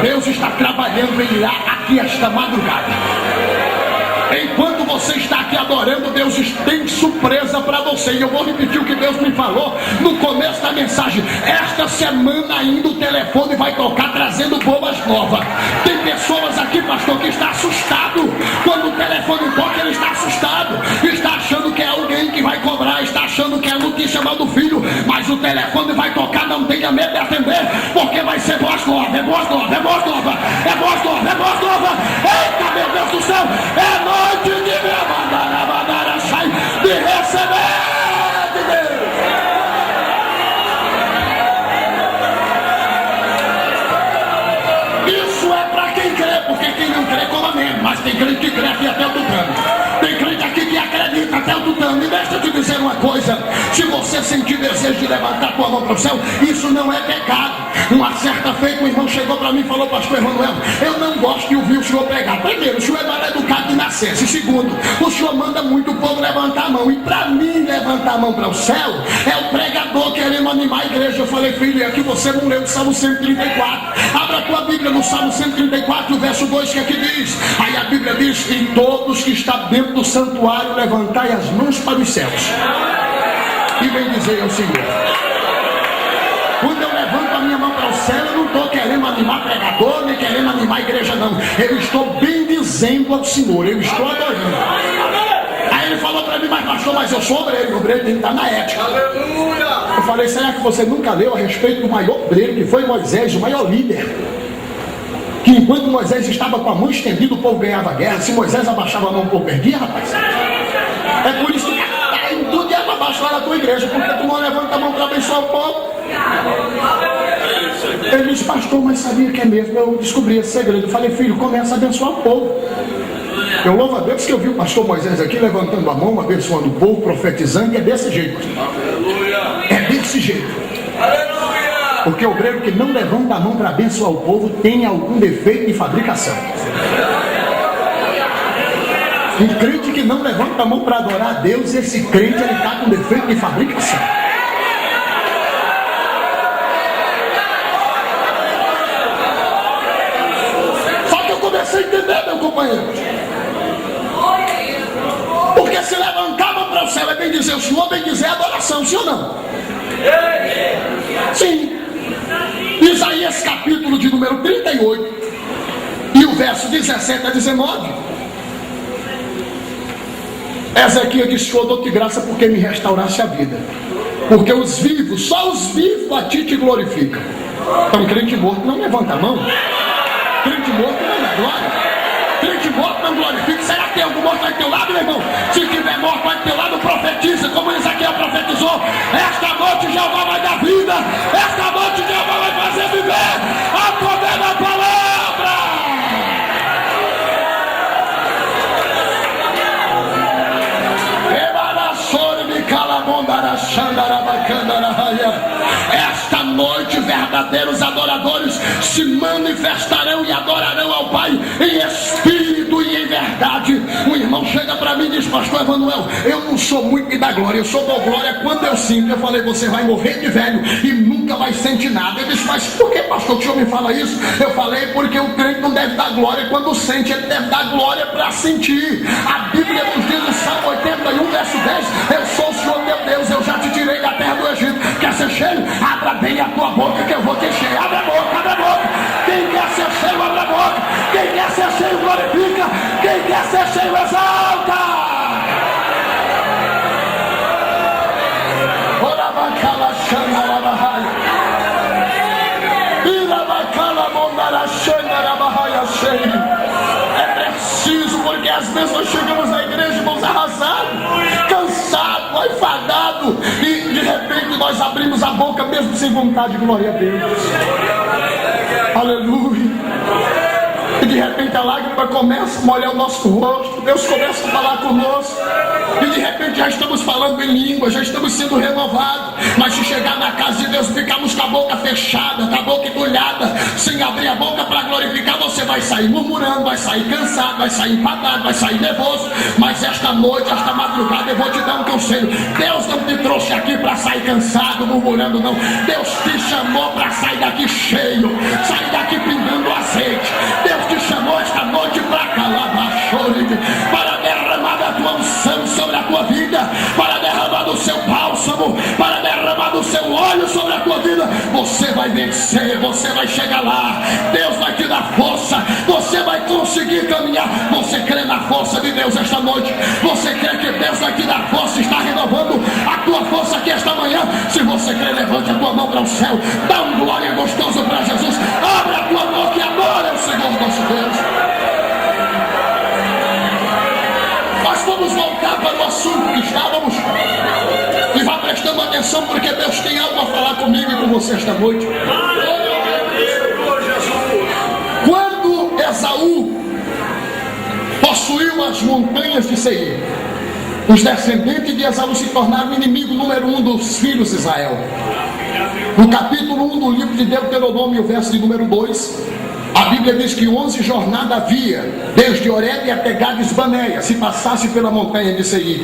S1: Deus está trabalhando em lá aqui esta madrugada. Enquanto você está aqui adorando, Deus tem surpresa para você. E eu vou repetir o que Deus me falou no começo da mensagem. Esta semana ainda o telefone vai tocar trazendo boas novas. Tem pessoas aqui, pastor, que está assustado. Quando o telefone toca, ele está assustado, está achando que é alguém que vai cobrar, está achando que é notícia mal do filho. Mas o telefone vai tocar, não tenha medo de atender, porque vai ser boas novas, é boas novas, é boas novas, é boas novas, é boas novas. Eita, meu Deus do céu, é noite de me mandar sai de receber de Deus. tem crente que crê até o tutano. Tem crente aqui que acredita até o tutano. E deixa eu te dizer uma coisa: se você sentir desejo de levantar a tua mão para o céu, isso não é pecado. Uma certa feita um irmão chegou para mim e falou: pastor Emanuel, eu não gosto de ouvir o senhor pregar. Primeiro, o senhor é mal educado de nascença. E segundo, o senhor manda muito o povo levantar a mão. E para mim levantar a mão para o céu é o pregador querendo animar a igreja. Eu falei: filho, é que você não leu o Salmo 134. Abra a tua Bíblia no Salmo 134, o verso 2, que aqui diz. Aí a Bíblia diz: em todos que está dentro do santuário, levantai as mãos para os céus e vem dizer ao Senhor. Quando eu levanto a minha mão para o céu, eu não estou querendo animar pregador, nem querendo animar a igreja, não. Eu estou bendizendo ao Senhor, eu estou adorando. Aí ele falou para mim: mas pastor, mas eu sou obreiro, o obreiro tem que estar na ética. Eu falei: será que você nunca leu a respeito do maior obreiro, que foi Moisés, o maior líder? Que enquanto Moisés estava com a mão estendida, o povo ganhava a guerra. Se Moisés abaixava a mão, o povo perdia, rapaz. É por isso que tudo é para baixo lá na tua igreja, porque tu não levanta a mão para abençoar o povo. Ele disse: pastor, mas sabia que é mesmo? Eu descobri esse segredo. Eu falei: filho, começa a abençoar o povo. Eu louvo a Deus que eu vi o pastor Moisés aqui levantando a mão, abençoando o povo, profetizando, e é desse jeito. É desse jeito. Porque o obreiro que não levanta a mão para abençoar o povo tem algum defeito de fabricação. Um crente que não levanta a mão para adorar a Deus, esse crente ele está com defeito de fabricação. Só que eu comecei a entender, meu companheiro. Porque se levantar a mão para o céu é bem dizer o Senhor, bem dizer a adoração, sim ou não? Sim. Isaías capítulo de número 38 e o verso 17 a 19. Ezequiel disse: Senhor, dou-te graça porque me restauraste a vida, porque os vivos, só os vivos a ti te glorificam. Então crente morto não levanta a mão, crente morto não dá glória, crente morto não glorifica. Será que tem algum morto aí do teu lado, meu irmão? Se tiver morto aí do teu lado, profetiza como Ezequiel profetizou: esta noite Jeová vai dar vida, esta noite Jeová vai fazer viver a poder da palavra. Esta noite verdadeiros adoradores se manifestarão e adorarão ao Pai em espírito e em verdade. Um irmão chega para mim e diz: pastor Emanuel, eu não sou muito de dar glória, eu só dou glória quando eu sinto. Eu falei: você vai morrer de velho e nunca vai sentir nada. Ele disse: mas por que, pastor, que o senhor me fala isso? Eu falei: porque o crente não deve dar glória quando sente, ele deve dar glória para sentir. A Bíblia nos diz no Salmo 81, verso 10: eu sou o Senhor teu Deus, eu já te tirei da terra do Egito. Quer ser cheio? Abra bem a tua boca que eu vou te encher. Abre a boca, abre a boca. Quem quer ser cheio, abre a boca. Quem quer ser cheio, glorifica. Quem quer ser cheio, exalta. Orabacala xandarabahaya, irabacala mondarachandarabahaya cheio. É preciso, porque às vezes nós chegamos na igreja, irmãos, arrasados, cansados, enfadados, e de repente nós abrimos a boca mesmo sem vontade. Glória a Deus, aleluia. E de repente a lágrima começa a molhar o nosso rosto, Deus começa a falar conosco, e de repente já estamos falando em língua, já estamos sendo renovados. Mas se chegar na casa de Deus, ficarmos com a boca fechada, com a boca embrulhada, sem abrir a boca para glorificar, você vai sair murmurando, vai sair cansado, vai sair empatado, vai sair nervoso. Mas esta noite, esta madrugada, eu vou te dar um conselho: Deus não te trouxe aqui para sair cansado, murmurando, não. Deus te chamou para sair daqui cheio, sair daqui pingando azeite. Deus te chamou esta noite para calar para derramar a tua unção sobre a tua vida, para derramar do seu bálsamo, para derramar do seu óleo sobre a tua vida. Você vai vencer, você vai chegar lá, Deus vai te dar força, você vai conseguir caminhar. Você crê na força de Deus esta noite? Você crê que Deus vai te dar força, está renovando a tua força aqui esta manhã? Se você crê, levante a tua mão para o céu, dá um glória gostoso para Jesus, abre a tua boca e adora o Senhor nosso Deus. Nós vamos voltar para o assunto que estávamos, e vá prestando atenção, porque Deus tem algo a falar comigo e com você esta noite. Quando Esaú as montanhas de Seir. Os descendentes de Esaú se tornaram inimigo número 1 dos filhos de Israel. No capítulo 1 do livro de Deuteronômio, verso de número 2, a Bíblia diz que 11 jornadas havia, desde Horebe até Gades Baneia, se passasse pela montanha de Seir.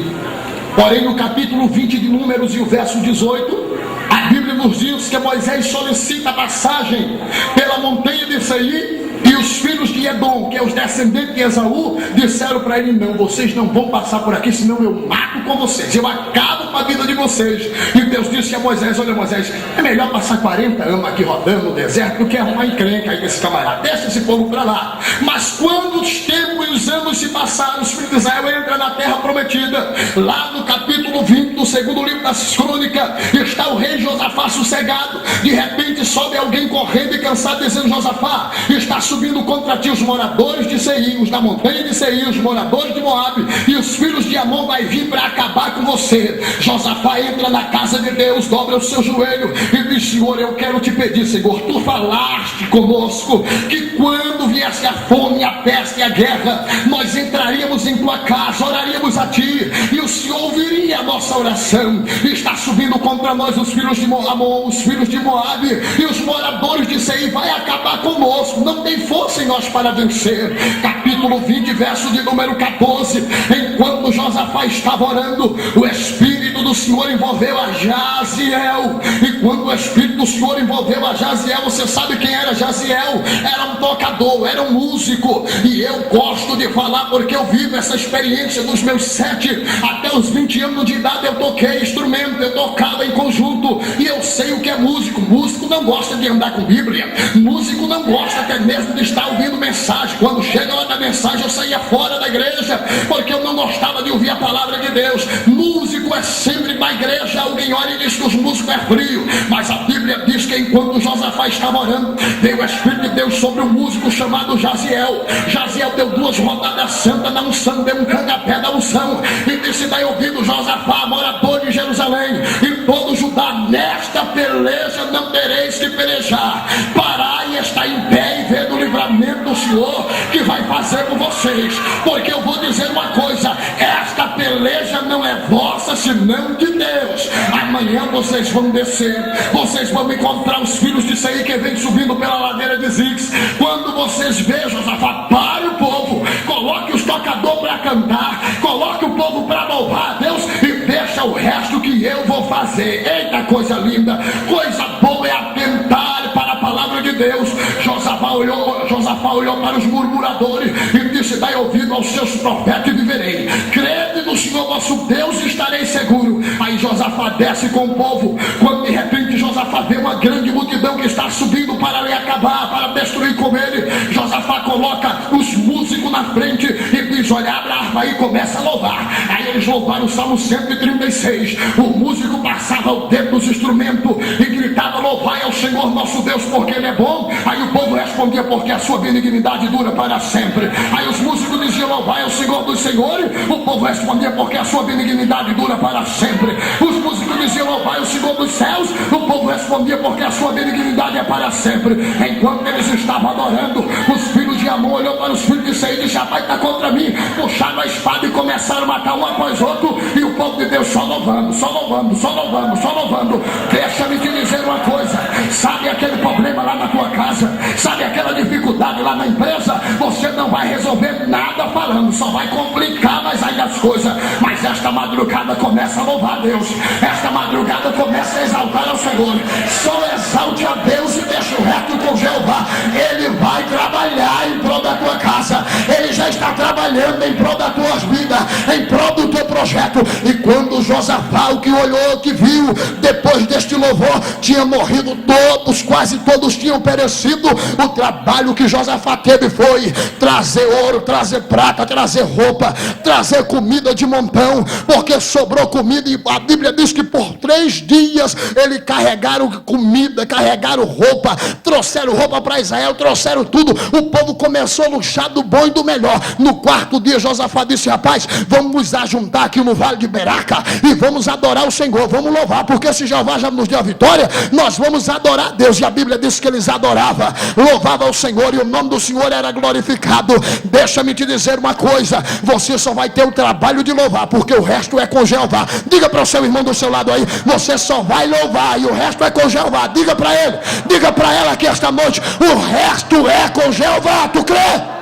S1: Porém, no capítulo 20 de Números e o verso 18, a Bíblia nos diz que Moisés solicita a passagem pela montanha de Seir. E os filhos de Edom, que é os descendentes de Esaú, disseram para ele: não, vocês não vão passar por aqui, senão eu mato com vocês, eu acabo com a vida de vocês. E Deus disse a Moisés: olha, Moisés, é melhor passar 40 anos aqui rodando no deserto do que arrumar encrenca aí desse camarada, deixa esse povo para lá. Mas quando os tempos e os anos se passaram, os filhos de Israel entram na terra prometida. Lá no capítulo 20 do segundo livro das crônicas, está o rei Josafá sossegado. De repente sobe alguém correndo e cansado, dizendo: Josafá, está subindo contra ti os moradores de Seir, os da montanha de Seir, os moradores de Moabe, e os filhos de Amon vai vir para acabar com você. Josafá entra na casa de Deus, dobra o seu joelho e diz: Senhor, eu quero te pedir, Senhor, tu falaste conosco que quando viesse a fome, a peste e a guerra, nós entraríamos em tua casa, oraríamos a ti, e o Senhor ouviria a nossa oração. Está subindo contra nós os filhos de Amon, os filhos de Moabe e os moradores de Seir, vai acabar conosco, não tem força em nós para vencer. Capítulo 20, verso de número 14. Enquanto Josafá estava orando, o Espírito do Senhor envolveu a Jaziel. E quando o Espírito do Senhor envolveu a Jaziel, você sabe quem era Jaziel? Era um tocador, era um músico. E eu gosto de falar porque eu vivo essa experiência dos meus 7 até os 20 anos de idade. Eu toquei instrumento, eu tocava em conjunto, e eu sei o que é músico. Músico não gosta de andar com Bíblia, músico não gosta até mesmo de estar ouvindo mensagem. Quando chega lá da mensagem, eu saía fora da igreja, porque eu não gostava de ouvir a palavra de Deus. Músico é sempre da igreja. Alguém olha e diz que os músicos é frio, mas a Bíblia diz que enquanto Josafá estava orando, veio o Espírito de Deus sobre um músico chamado Jaziel. Jaziel deu 2 rodadas santas na unção, deu um cangapé da unção, e disse: daí ouvindo Josafá, morador de Jerusalém e todo Judá, nesta peleja não tereis que pelejar, parai e está em pé e vê do livramento do Senhor que vai fazer com vocês. Porque eu vou dizer uma coisa: esta peleja não é vossa, senão de Deus. Amanhã vocês vão descer, vocês vão encontrar os filhos de Seir que vem subindo pela ladeira de Ziz. Quando vocês vejam, Josafá, pare o povo, coloque os tocadores para cantar, coloque o povo para louvar a Deus e deixa o resto que eu vou fazer. Eita, coisa linda, coisa boa é atentar para a palavra de Deus. Josafá olhou para os murmuradores e disse: dai ouvido aos seus profetas e viverei. Crede no Senhor vosso Deus e estarei seguro. Aí Josafá desce com o povo. Quando de repente Josafá vê uma grande multidão que está subindo para lhe acabar, para destruir com ele, Josafá coloca os músicos na frente e diz: olha, abra a harpa e começa a louvar. Aí eles louvaram o Salmo 136. O músico passava o dedo nos instrumentos e gritava: louvai ao Senhor nosso Deus, porque Ele é bom. Aí o povo respondia: porque a sua benignidade dura para sempre. Aí os músicos diziam: louvai ao Senhor dos senhores. O povo respondia: porque a sua benignidade dura para sempre. Os músicos diziam: louvai ao Senhor dos céus. O povo respondia: porque a sua benignidade é para sempre. Enquanto eles estavam adorando, os filhos de Amon olhou para os filhos de Seir e disse: rapaz, está contra mim. Puxaram a espada e começaram a matar um após outro, e o povo de Deus só louvando, só louvando, só louvando, só louvando. Deixa-me te dizer uma coisa: sabe aquele problema lá na tua casa, sabe aquela dificuldade lá na empresa, você não vai resolver nada falando, só vai complicar mais ainda as coisas. Mas esta madrugada começa a louvar a Deus, esta madrugada começa a exaltar ao Senhor. Só exalte a Deus e deixa o resto com Jeová. Ele vai trabalhar em prol da tua casa, Ele já está trabalhando em prol da tua vida, em prol do teu projeto. E quando Josafá, o que olhou, que viu, depois deste louvor, tinha morrido todos, quase todos tinham perecido. O trabalho que Josafá teve foi trazer ouro, trazer prata, trazer roupa, trazer comida de montão, porque sobrou comida. E a Bíblia diz que por 3 dias eles carregaram comida, carregaram roupa, trouxeram roupa para Israel, trouxeram tudo. O povo começou a luxar do bom e do melhor. No 4º dia Josafá disse: rapaz, vamos nos ajuntar
S3: entrar aqui no Vale de Beraca e vamos adorar o Senhor, vamos louvar, porque se Jeová já nos deu a vitória, nós vamos adorar a Deus. E a Bíblia diz que eles adoravam, louvavam o Senhor, e o nome do Senhor era glorificado. Deixa-me te dizer uma coisa: você só vai ter o trabalho de louvar, porque o resto é com Jeová. Diga para o seu irmão do seu lado aí: você só vai louvar e o resto é com Jeová. Diga para ele, diga para ela que esta noite o resto é com Jeová. Tu crê?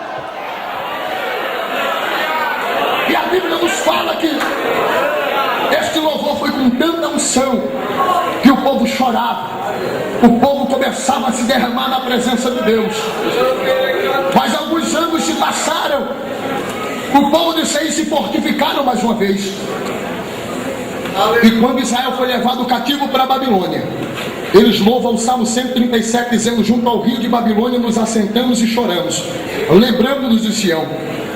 S1: E a Bíblia nos fala que este louvor foi com tanta unção que o povo chorava, o povo começava a se derramar na presença de Deus. Mas alguns anos se passaram, o povo de Seir se fortificaram mais uma vez. E quando Israel foi levado cativo para a Babilônia, eles louvam o Salmo 137, dizendo: junto ao rio de Babilônia nos assentamos e choramos, lembrando-nos de Sião.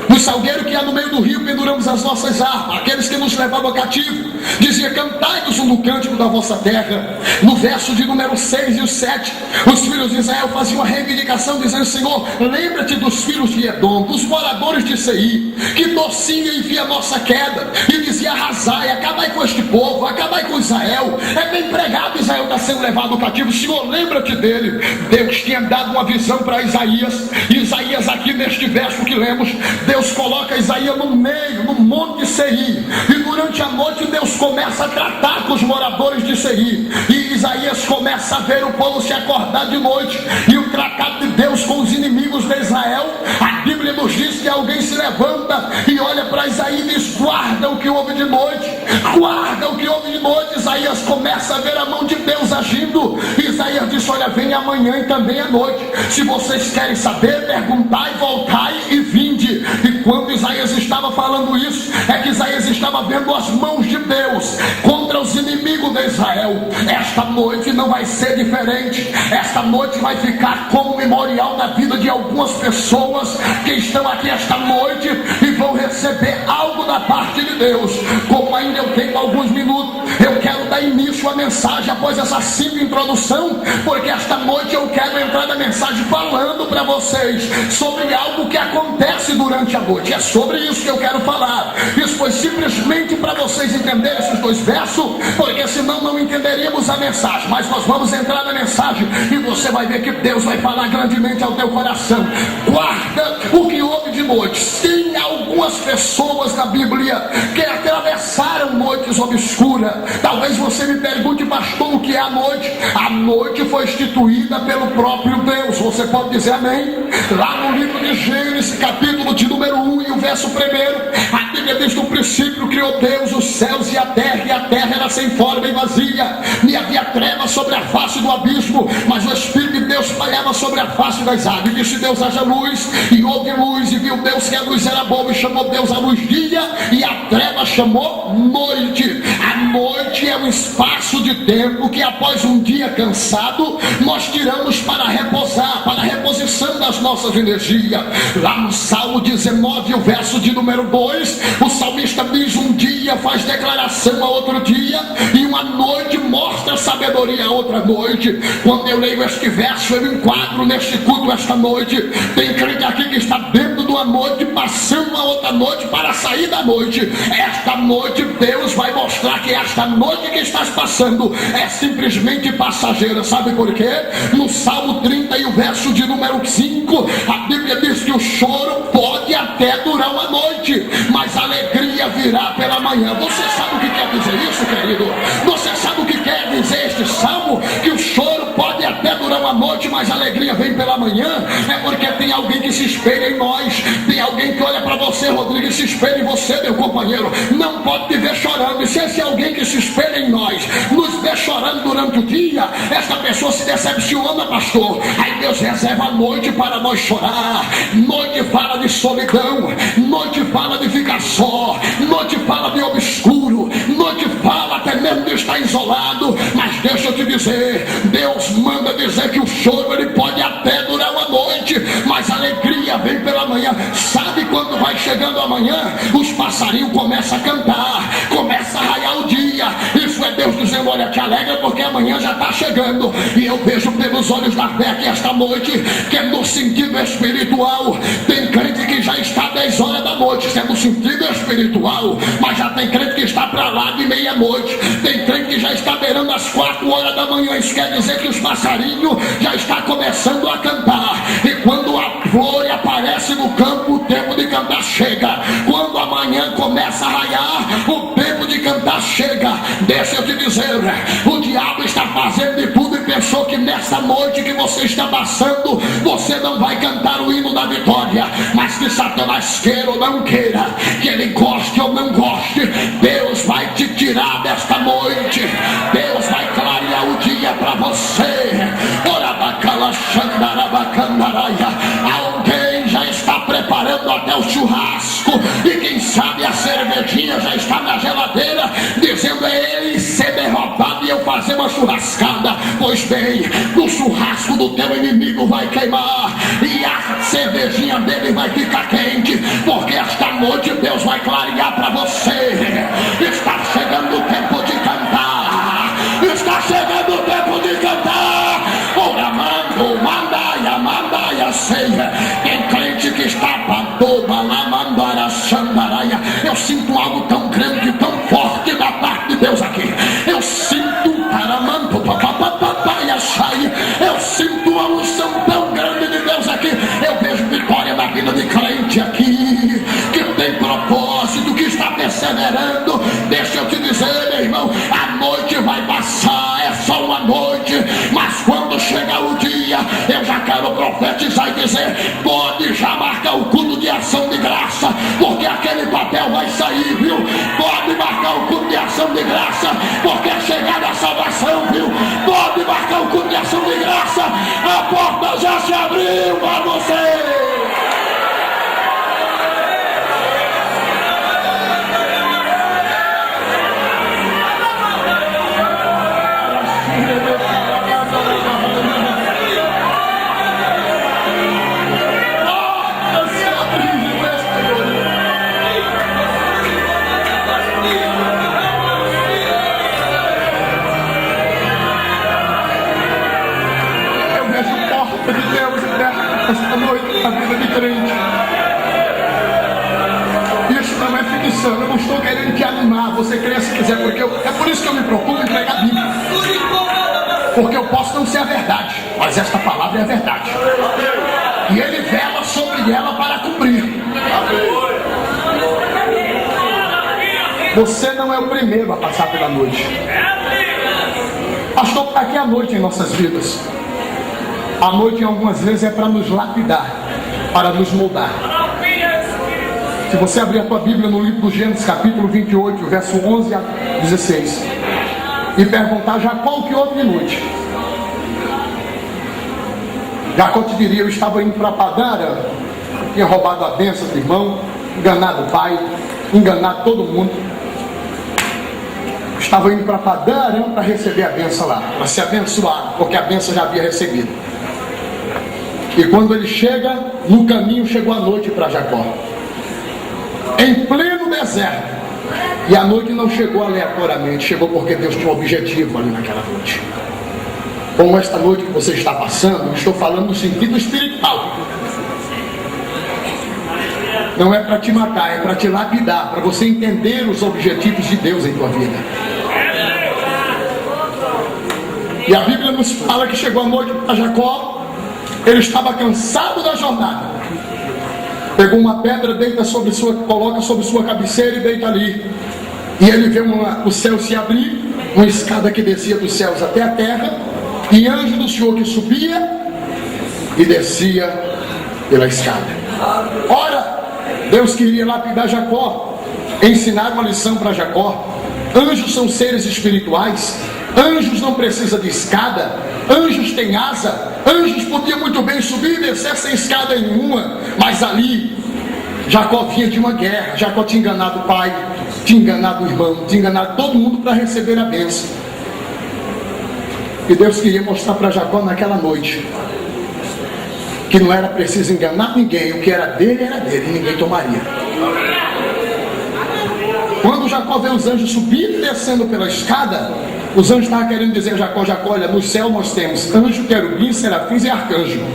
S1: No salgueiro que há no meio do rio penduramos as nossas armas. Aqueles que nos levavam cativo dizia: cantai-nos no cântico da vossa terra. No verso de número 6 e o 7, os filhos de Israel faziam uma reivindicação dizendo: Senhor, lembra-te dos filhos de Edom, dos moradores de Seir, que torcia e via a nossa queda, e dizia: arrasai, acabai com este povo, acabai com Israel. É bem pregado, Israel está sendo levado cativo. Senhor, lembra-te dele. Deus tinha dado uma visão para Isaías. Isaías, aqui neste verso que lemos, Deus coloca Isaías no meio, no monte de Seir, e durante a noite Deus começa a tratar com os moradores de Seir, e Isaías começa a ver o povo se acordar de noite, e o tratado de Deus com os inimigos de Israel. A Bíblia nos diz que alguém se levanta e olha para Isaías e diz: guarda o que houve de noite, guarda o que houve de noite. Isaías começa a ver a mão de Deus agindo. Isaías diz: olha, vem amanhã e também à noite, se vocês querem saber, perguntai, voltai e vinde. E quando Isaías estava falando isso, é que Isaías estava vendo as mãos de Deus contra os inimigos de Israel. Esta noite não vai ser diferente. Esta noite vai ficar como memorial na vida de algumas pessoas que estão aqui esta noite e vão receber algo da parte de Deus. Como ainda eu tenho alguns minutos, eu quero dar início à mensagem após essa simples introdução, porque esta noite eu quero entrar na mensagem falando para vocês sobre algo que acontece durante a noite. É sobre isso que eu quero falar. Isso foi simplesmente para vocês entenderem esses dois versos, porque senão não entenderíamos a mensagem. Mas nós vamos entrar na mensagem e você vai ver que Deus vai falar grandemente ao teu coração. Guarda o que houve de noite. Sim, algumas pessoas na Bíblia que atravessaram noites obscuras. Talvez você me pergunte: pastor, o que é a noite? A noite foi instituída pelo próprio Deus. Você pode dizer amém? Lá no livro de Gênesis, capítulo de número 1 e o verso 1, a Bíblia diz: no princípio criou Deus os céus e a terra era sem forma e vazia, e havia trevas sobre a face do abismo, mas o Espírito de Deus pairava sobre a face das águas. E disse Deus: haja luz, e houve luz, e viu Deus que a luz era boa, e chamou Deus a luz dia, e a treva chamou noite. A noite é um espaço de tempo que, após um dia cansado, nós tiramos para reposar, para a reposição das nossas energias. Lá no Salmo 19, o verso de número 2, o salmista diz: um dia faz declaração a outro dia, e uma noite mostra sabedoria a outra noite. Quando eu leio este verso, eu enquadro neste culto esta noite. Tem crente aqui que está dentro de uma noite, passando a outra noite para sair da noite. Esta noite Deus vai mostrar que esta noite que estás passando é simplesmente passageira. Sabe por quê? No Salmo 30 e o verso de número 5, a Bíblia diz que o choro pode até durar uma noite, mas a alegria virá pela manhã. Você sabe o que quer dizer isso, querido? Você sabe o que quer dizer este salmo? Que o choro pode até durar uma noite, mas a alegria vem pela manhã. É porque tem alguém que se espelha em nós. Tem alguém que olha para você, Rodrigo, e se espelha em você, meu companheiro. Não pode te ver chorando. E se esse alguém que se espelha em nós nos vê chorando durante o dia, essa pessoa se decepciona, pastor. Aí Deus reserva a noite para nós chorar. Noite fala de solidão, noite fala de ficar só, noite fala de obscuro, noite fala até mesmo de estar isolado. Mas deixa eu te dizer, Deus manda dizer que o choro ele pode até durar uma noite, mas a alegria vem pela manhã. Sabe quando vai chegando amanhã? Os passarinhos começam a cantar, começa a raiar o dia. Isso é Deus dizendo: olha, te alegra porque amanhã já está chegando. E eu vejo pelos olhos da fé que esta noite, que é no sentido espiritual, tem crente que já está 10 horas da noite, isso é no sentido espiritual, mas já tem crente que está para lá de meia-noite, tem crente que já está beirando as 4 horas da manhã. Isso quer dizer que os passarinhos já estão começando a cantar, e quando a flor aparece no campo, o tempo de cantar chega. Quando amanhã começa a raiar, o tempo de cantar chega. Deixa eu te dizer, o diabo está fazendo de tudo e pensou que nessa noite que você está passando, você não vai cantar o hino da vitória. Mas que Satanás queira ou não queira, que ele goste ou não goste, Deus vai te tirar desta noite. Deus vai clarear o dia para você. Alguém já está preparando até o churrasco, e quem sabe a cervejinha já está na geladeira, dizendo: é ele ser derrotado e eu fazer uma churrascada. Pois bem, o churrasco do teu inimigo vai queimar, e a cervejinha dele vai ficar quente, porque esta noite Deus vai clarear para você. Está chegando o tempo de cantar, está chegando o tempo de cantar. Ora, mando, mandaia, ceia. Tem crente que está para toda lá, mandara, xandaraia. Eu sinto algo tão grande, tão forte da parte de Deus aqui. Eu sinto um caramanto, papapapaia, sai. Eu sinto uma unção tão grande de Deus aqui. Eu vejo vitória na vida de crente aqui, que tem propósito, que está perseverando. Deixa eu te dizer, meu irmão, a noite vai passar, é só uma noite, mas quando chegar o dia, eu já quero profetizar e dizer: pode já marcar o culto de ação de graça, porque aquele papel vai sair, viu? Pode marcar o culto de ação de graça, porque é chegada a salvação, viu? Pode marcar o culto de ação de graça, a porta já se abriu para você. Esta noite, a vida de crente. Isso não é ficção. Eu não estou querendo te animar. Você crê se quiser, porque é por isso que eu me proponho em pregar a Bíblia. Porque eu posso não ser a verdade, mas esta palavra é a verdade. E ele vela sobre ela para cumprir. Você não é o primeiro a passar pela noite. Pastor, para que a noite em nossas vidas? A noite, algumas vezes, é para nos lapidar, para nos moldar. Se você abrir a tua Bíblia no livro do Gênesis, capítulo 28, verso 11 a 16, e perguntar: Jacó, o que houve de noite? Jacó te diria: eu estava indo para Padã, tinha roubado a bênção do irmão, enganado o pai, enganado todo mundo. Estava indo para Padã para receber a bênção lá, para ser abençoado, porque a bênção já havia recebido. E quando ele chega, no caminho chegou a noite para Jacó, em pleno deserto. E a noite não chegou aleatoriamente, chegou porque Deus tinha um objetivo ali naquela noite. Como esta noite que você está passando, estou falando no sentido espiritual. Não é para te matar, é para te lapidar, para você entender os objetivos de Deus em tua vida. E a Bíblia nos fala que chegou a noite para Jacó. Ele estava cansado da jornada. Pegou uma pedra, coloca sobre sua cabeceira e deita ali. E ele vê o céu se abrir, uma escada que descia dos céus até a terra, e anjo do Senhor que subia e descia pela escada. Ora, Deus queria lapidar Jacó, ensinar uma lição para Jacó. Anjos são seres espirituais. Anjos não precisam de escada. Anjos têm asa. Anjos podiam muito bem subir e descer sem escada nenhuma. Mas ali, Jacó vinha de uma guerra. Jacó tinha enganado o pai, tinha enganado o irmão, tinha enganado todo mundo para receber a bênção. E Deus queria mostrar para Jacó naquela noite que não era preciso enganar ninguém. O que era dele, e ninguém tomaria. Quando Jacó vê os anjos subindo e descendo pela escada, os anjos estavam querendo dizer a Jacó: Jacó, olha, no céu nós temos anjo, querubim, serafins e arcanjo.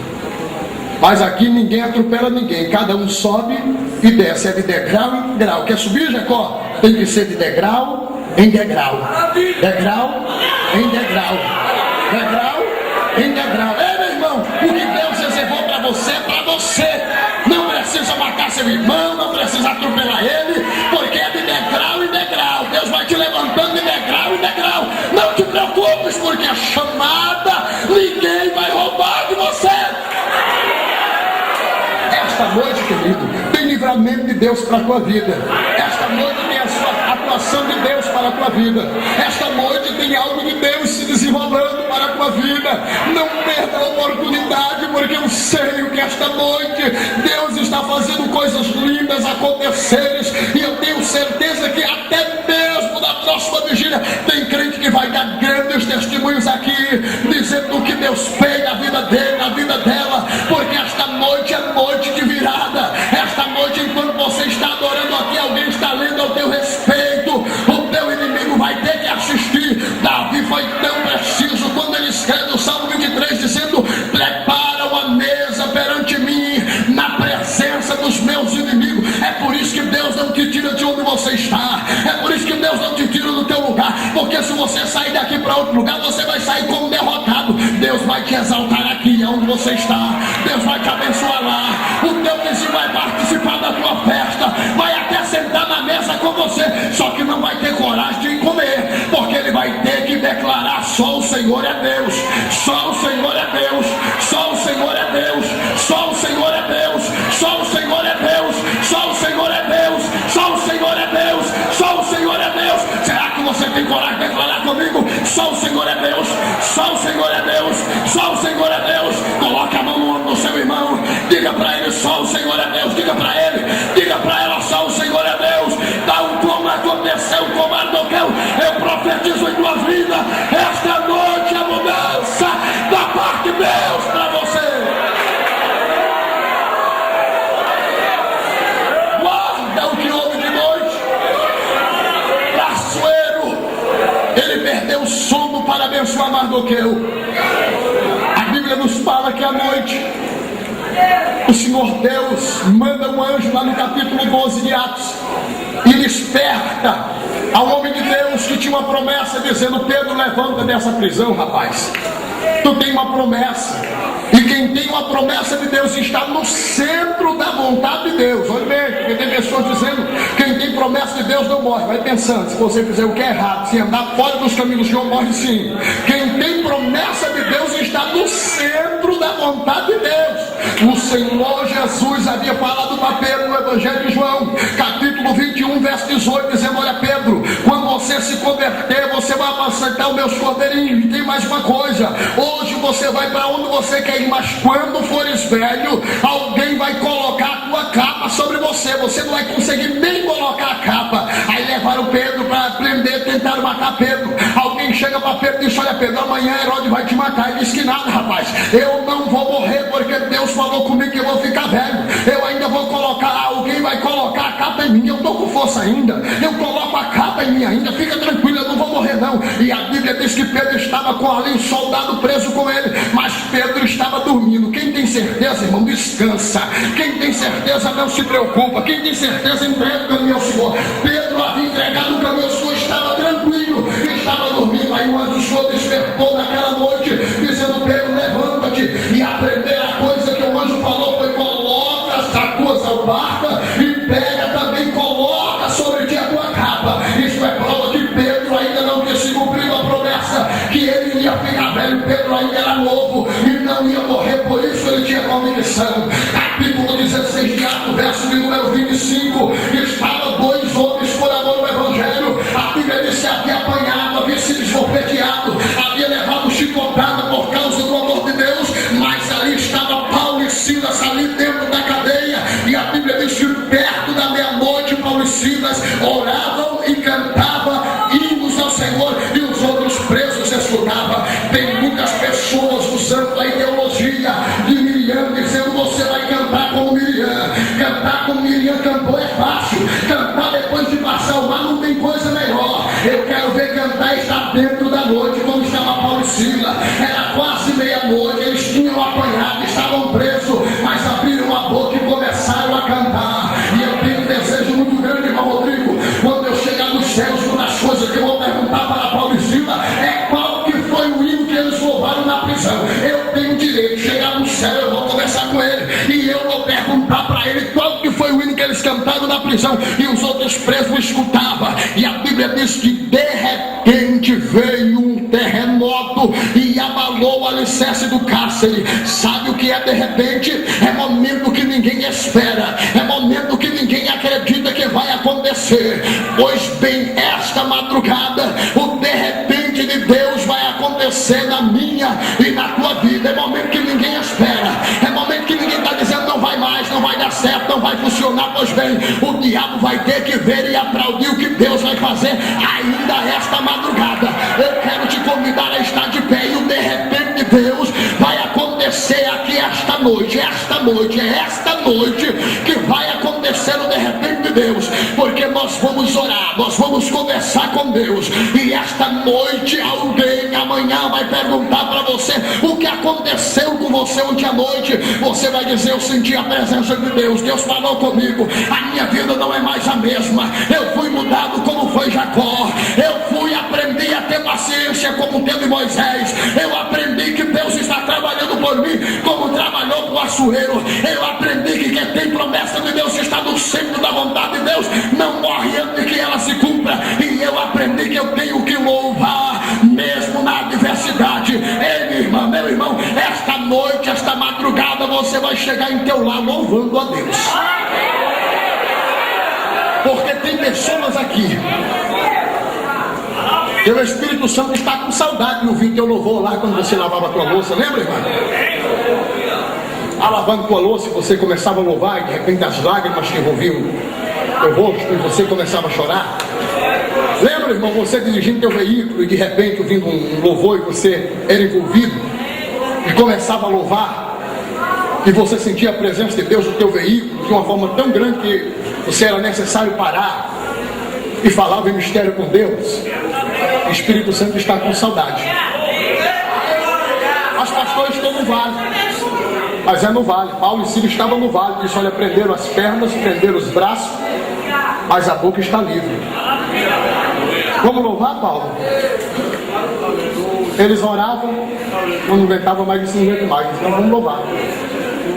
S1: Mas aqui ninguém atropela ninguém, cada um sobe e desce, é de degrau em degrau. Quer subir, Jacó? Tem que ser de degrau em degrau. Degrau em degrau. Degrau em degrau. Ei, meu irmão, o que Deus reservou para você é para você. Não precisa matar seu irmão, não precisa atropelar ele, porque é de degrau em degrau. Deus vai te levantando de degrau em degrau. Não te preocupes, porque a chamada ninguém vai roubar de você. Esta noite, querido, tem livramento de Deus para a tua vida. Esta noite tem a sua atuação de Deus para a tua vida. Esta noite tem algo de Deus se desenrolando para a tua vida. Não perda a oportunidade, porque eu sei que esta noite Deus está fazendo coisas lindas acontecerem, e eu tenho certeza que até mesmo na próxima vigília tem crente que vai dar grandes testemunhos aqui, dizendo o que Deus fez na vida dele, na vida dela, porque esta noite é noite de virada. Esta noite, enquanto você está adorando aqui, alguém está lendo ao teu respeito. O teu inimigo vai ter que assistir. Davi foi tão preciso quando ele escreve o Salmo 23, dizendo: prepara uma mesa perante mim na presença dos meus inimigos. É por isso que Deus não te tira de onde você está. É por isso que Deus não te tira do teu lugar, porque se você sair daqui para outro lugar, você vai sair como derrotado. Deus vai te exaltar aqui onde você está. Deus vai te abençoar lá. O teu vizinho vai participar da tua festa, vai até sentar na mesa com você, só que não vai ter coragem de comer, porque ele vai ter que declarar: só o Senhor é Deus, só o Senhor é Deus, só o Senhor é Deus, só o Senhor é Deus, só o Senhor é Deus, só o Senhor é Deus, só o Senhor é Deus, só o Senhor é Deus. Será que você tem coragem de declarar comigo? Só o Senhor é Deus, só o Senhor é Deus, só o Senhor é Deus. Coloque a mão no ombro do seu irmão, diga para ele: só o Senhor é Deus. Diga para ele, diga para ela: só o Senhor é Deus. Dá um como aconteceu, como aconteceu. Eu profetizo em tua vida esta noite a mudança da parte de Deus para você. Guarda o que houve de noite. Traiçoeiro, ele perdeu o sono para abençoar Mardoqueu. A Bíblia nos fala que à noite o Senhor Deus manda um anjo lá no capítulo 12 de Atos e desperta ao homem de Deus que tinha uma promessa, dizendo: Pedro, levanta dessa prisão, rapaz. Tu tem uma promessa, e quem tem uma promessa de Deus está no centro da vontade de Deus. Olha bem, porque tem pessoas dizendo: quem tem promessa de Deus não morre. Vai pensando, se você fizer o que é errado, se andar fora dos caminhos do Senhor, morre sim. Quem tem promessa de Deus está no centro da vontade de Deus. O Senhor Jesus havia falado para Pedro no Evangelho de João, capítulo 21, verso 18, dizendo: olha, Pedro, quando você se converter, você vai apacentar os meus cordeirinhos. E tem mais uma coisa: hoje você vai para onde você quer ir, mas quando fores velho, alguém vai colocar a tua capa sobre você. Você não vai conseguir nem colocar a capa. Aí levaram Pedro para prender, tentaram matar Pedro. Alguém chega para Pedro e diz: olha, Pedro, amanhã Herodes vai te matar. Ele diz que nada, rapaz, eu não vou morrer, porque Deus falou comigo que eu vou ficar velho. Eu ainda vou colocar, alguém vai colocar a capa em mim. Eu estou com força ainda, eu coloco a capa em mim ainda. Fica tranquilo, eu não vou morrer não. E a Bíblia diz que Pedro estava com ali um soldado preso com ele, mas Pedro estava dormindo. Quem tem certeza, irmão, descansa. Quem tem certeza não se preocupa. Quem tem certeza, entrega o caminho ao Senhor. Pedro havia entregado o caminho ao Senhor, estava tranquilo, estava dormindo. Aí o anjo do Senhor despertou naquela noite, dizendo: Pedro, levanta-te. E a primeira coisa que o anjo falou foi: coloca as tuas alparcas e pega também, coloca sobre ti a tua capa. Isso é prova que Pedro ainda não tinha se cumprido a promessa, que ele ia ficar velho. Pedro ainda era novo e não ia morrer, por isso ele tinha convicção. Capítulo 16 de Atos, verso de número 25, estavam dois homens por amor ao Evangelho. A Bíblia diz que havia apanhado, havia sido esbofeteado, havia levado chicotada por causa do amor de Deus, mas ali estava Paulo e Silas ali dentro da cadeia, e a Bíblia diz que perto da meia-noite Paulo e Silas oravam e cantavam hinos ao Senhor, e os outros presos escutavam. Tem muitas pessoas usando a ideologia de Miriam, dizendo: você vai cantar como Miriam. Cantar como Miriam cantou é fácil, cantar depois de passar o mar não tem Eu quero ver cantar e estar dentro da noite, como estava Paulo e Sila. Era quase meia-noite, eles tinham apanhado, estavam presos, mas abriram a boca e começaram a cantar. E eu tenho um desejo muito grande, irmão Rodrigo, quando eu chegar nos céus, uma das coisas que eu vou perguntar para Paulo e Sila é qual que foi o hino que eles louvaram na prisão. Eu tenho direito de chegar no céu, eu vou conversar com ele e eu vou perguntar para ele qual que foi o hino que eles cantaram na prisão. E os outros presos escutavam. E a Bíblia diz que de repente veio um terremoto e abalou o alicerce do cárcere. Sabe o que é de repente? É momento que ninguém espera, é momento que ninguém acredita que vai acontecer. Pois bem, esta madrugada o de repente de Deus vai acontecer na minha e na tua vida. É momento que ninguém espera, é momento que ninguém está dizendo não vai mais, não vai dar certo, não vai funcionar. Pois bem, o diabo vai ter que ver e aplaudir o que Deus vai fazer ainda esta madrugada. Eu quero te convidar a estar de pé e o de repente de Deus vai acontecer aqui esta noite. É esta noite que vai acontecer o de repente de Deus, porque nós vamos orar, nós vamos conversar com Deus. E esta noite alguém amanhã vai perguntar para você o que aconteceu com você ontem à noite. Você vai dizer: eu senti a presença de Deus, Deus falou comigo, a minha vida não é mais a mesma, eu fui mudado como foi Jacó, eu fui aprender a ter paciência como teve Moisés, eu aprendi que Deus está trabalhando por mim como trabalhou com o Açoeiro, eu aprendi que quem tem promessa de Deus está no centro da vontade de Deus, não morre antes que ela se cumpra. E eu aprendi que eu tenho que louvar mesmo na adversidade. Ei, minha irmã, meu irmão, esta noite, esta madrugada, você vai chegar em teu lar louvando a Deus, porque tem pessoas aqui que o Espírito Santo está com saudade de ouvir teu louvor lá quando você lavava a tua louça. Lembra, irmão? Lavando tua louça, você começava a louvar e de repente as lágrimas te envolviam teu rosto e você começava a chorar. Lembra, irmão, você dirigindo teu veículo e de repente ouvindo um louvor e você era envolvido e começava a louvar e você sentia a presença de Deus no teu veículo de uma forma tão grande que você era necessário parar e falava em mistério com Deus. O Espírito Santo está com saudade. As pastores estão no vale, mas é no vale. Paulo e Silas estavam no vale. Disse: olha, prenderam as pernas, prenderam os braços, mas a boca está livre. Vamos louvar, Paulo? Eles oravam, quando não aguentava mais, disse: não aguento mais. Então vamos louvar.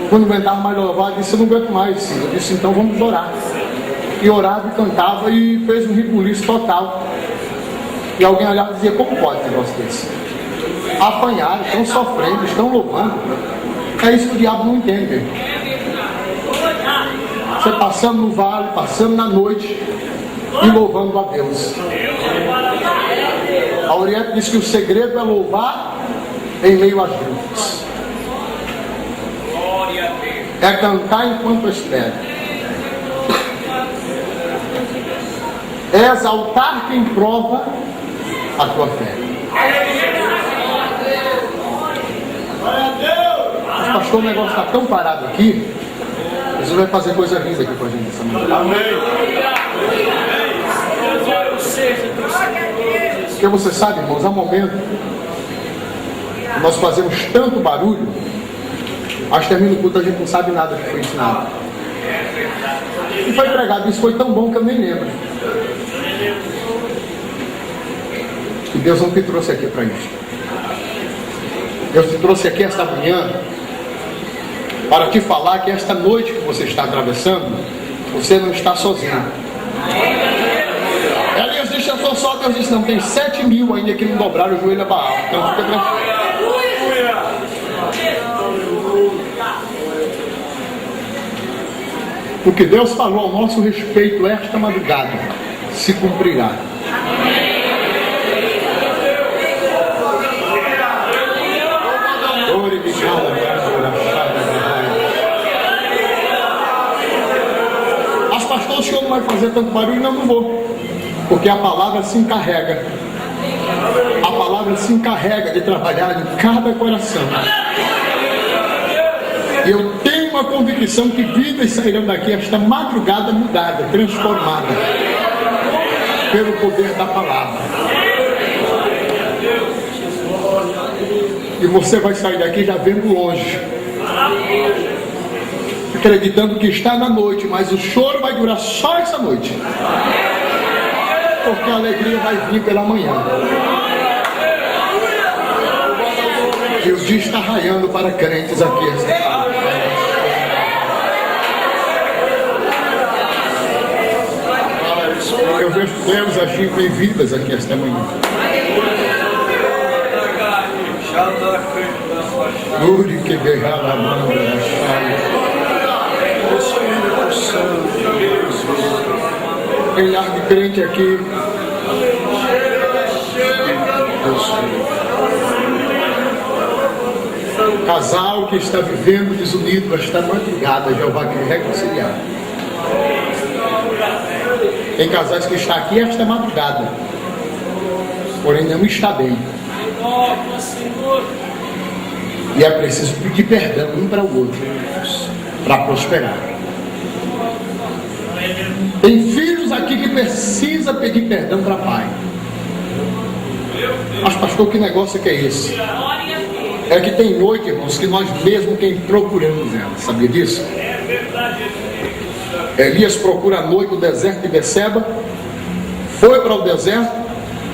S1: Quando não aguentava mais louvar, disse: eu não aguento mais. Eu disse: então vamos orar. E orava e cantava e fez um ribuliço total. E alguém olhava e dizia: como pode um negócio desse? Apanharam, estão sofrendo, estão louvando. É isso que o diabo não entende. Você passando no vale, passando na noite e louvando a Deus. A Oriente diz que o segredo é louvar em meio às lutas, é cantar enquanto espera, é exaltar quem prova a tua fé. Mas, pastor, o negócio está tão parado aqui, Jesus vai fazer coisa linda aqui com a gente essa manhã. Amém. Porque você sabe, irmãos, há um momento que nós fazemos tanto barulho, mas termina o culto, a gente não sabe nada que foi ensinado. E foi pregado, isso foi tão bom que eu nem lembro. E Deus não te trouxe aqui para isso. Deus te trouxe aqui esta manhã para te falar que esta noite que você está atravessando, você não está sozinho. Elias disse: eu sou só. Deus disse: não, tem 7.000 ainda que não dobraram o joelho a Baal. Então fica tranquilo. O que Deus falou ao nosso respeito esta madrugada se cumprirá. As pastores que eu não vai fazer tanto barulho, não vou, porque a palavra se encarrega. A palavra se encarrega de trabalhar em cada coração. E eu tenho uma convicção que vidas sairão daqui esta madrugada mudada, transformada. pelo poder da palavra. E você vai sair daqui já vendo longe, acreditando que está na noite, mas o choro vai durar só essa noite, porque a alegria vai vir pela manhã. E o dia está raiando para crentes aqui. Eu vejo Deus agindo em vidas aqui esta manhã. Uri que berrar a mão da chave. Tem lar de crente aqui. Casal que está vivendo desunido esta madrugada, Jeová que reconciliar. Tem casais que estão aqui esta madrugada, porém não está bem. E é preciso pedir perdão um para o outro, para prosperar. Tem filhos aqui que precisa pedir perdão para pai. Mas pastor, que negócio que é esse? É que tem noite, irmãos, que nós mesmos quem procuramos ela. Sabia disso? Elias procura a noite no deserto de Beceba. Foi para o deserto,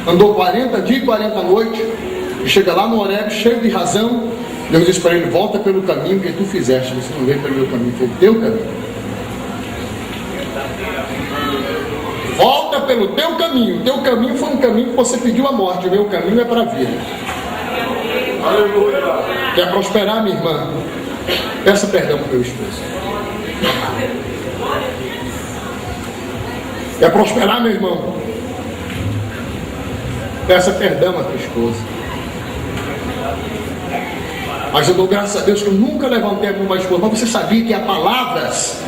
S1: andou 40 dias e 40 noites, e chega lá no Horebe cheio de razão. Deus disse para ele: volta pelo caminho que tu fizeste. Você não veio pelo meu caminho, foi o teu caminho. Volta pelo teu caminho. O teu caminho foi um caminho que você pediu a morte. O meu caminho é para a vida. Aleluia. Quer prosperar, minha irmã? Peça perdão para o teu esposo. Quer prosperar, meu irmão? Peça perdão a tua esposa. Mas eu dou graças a Deus que eu nunca levantei a mão para a esposa. Mas você sabia que há palavras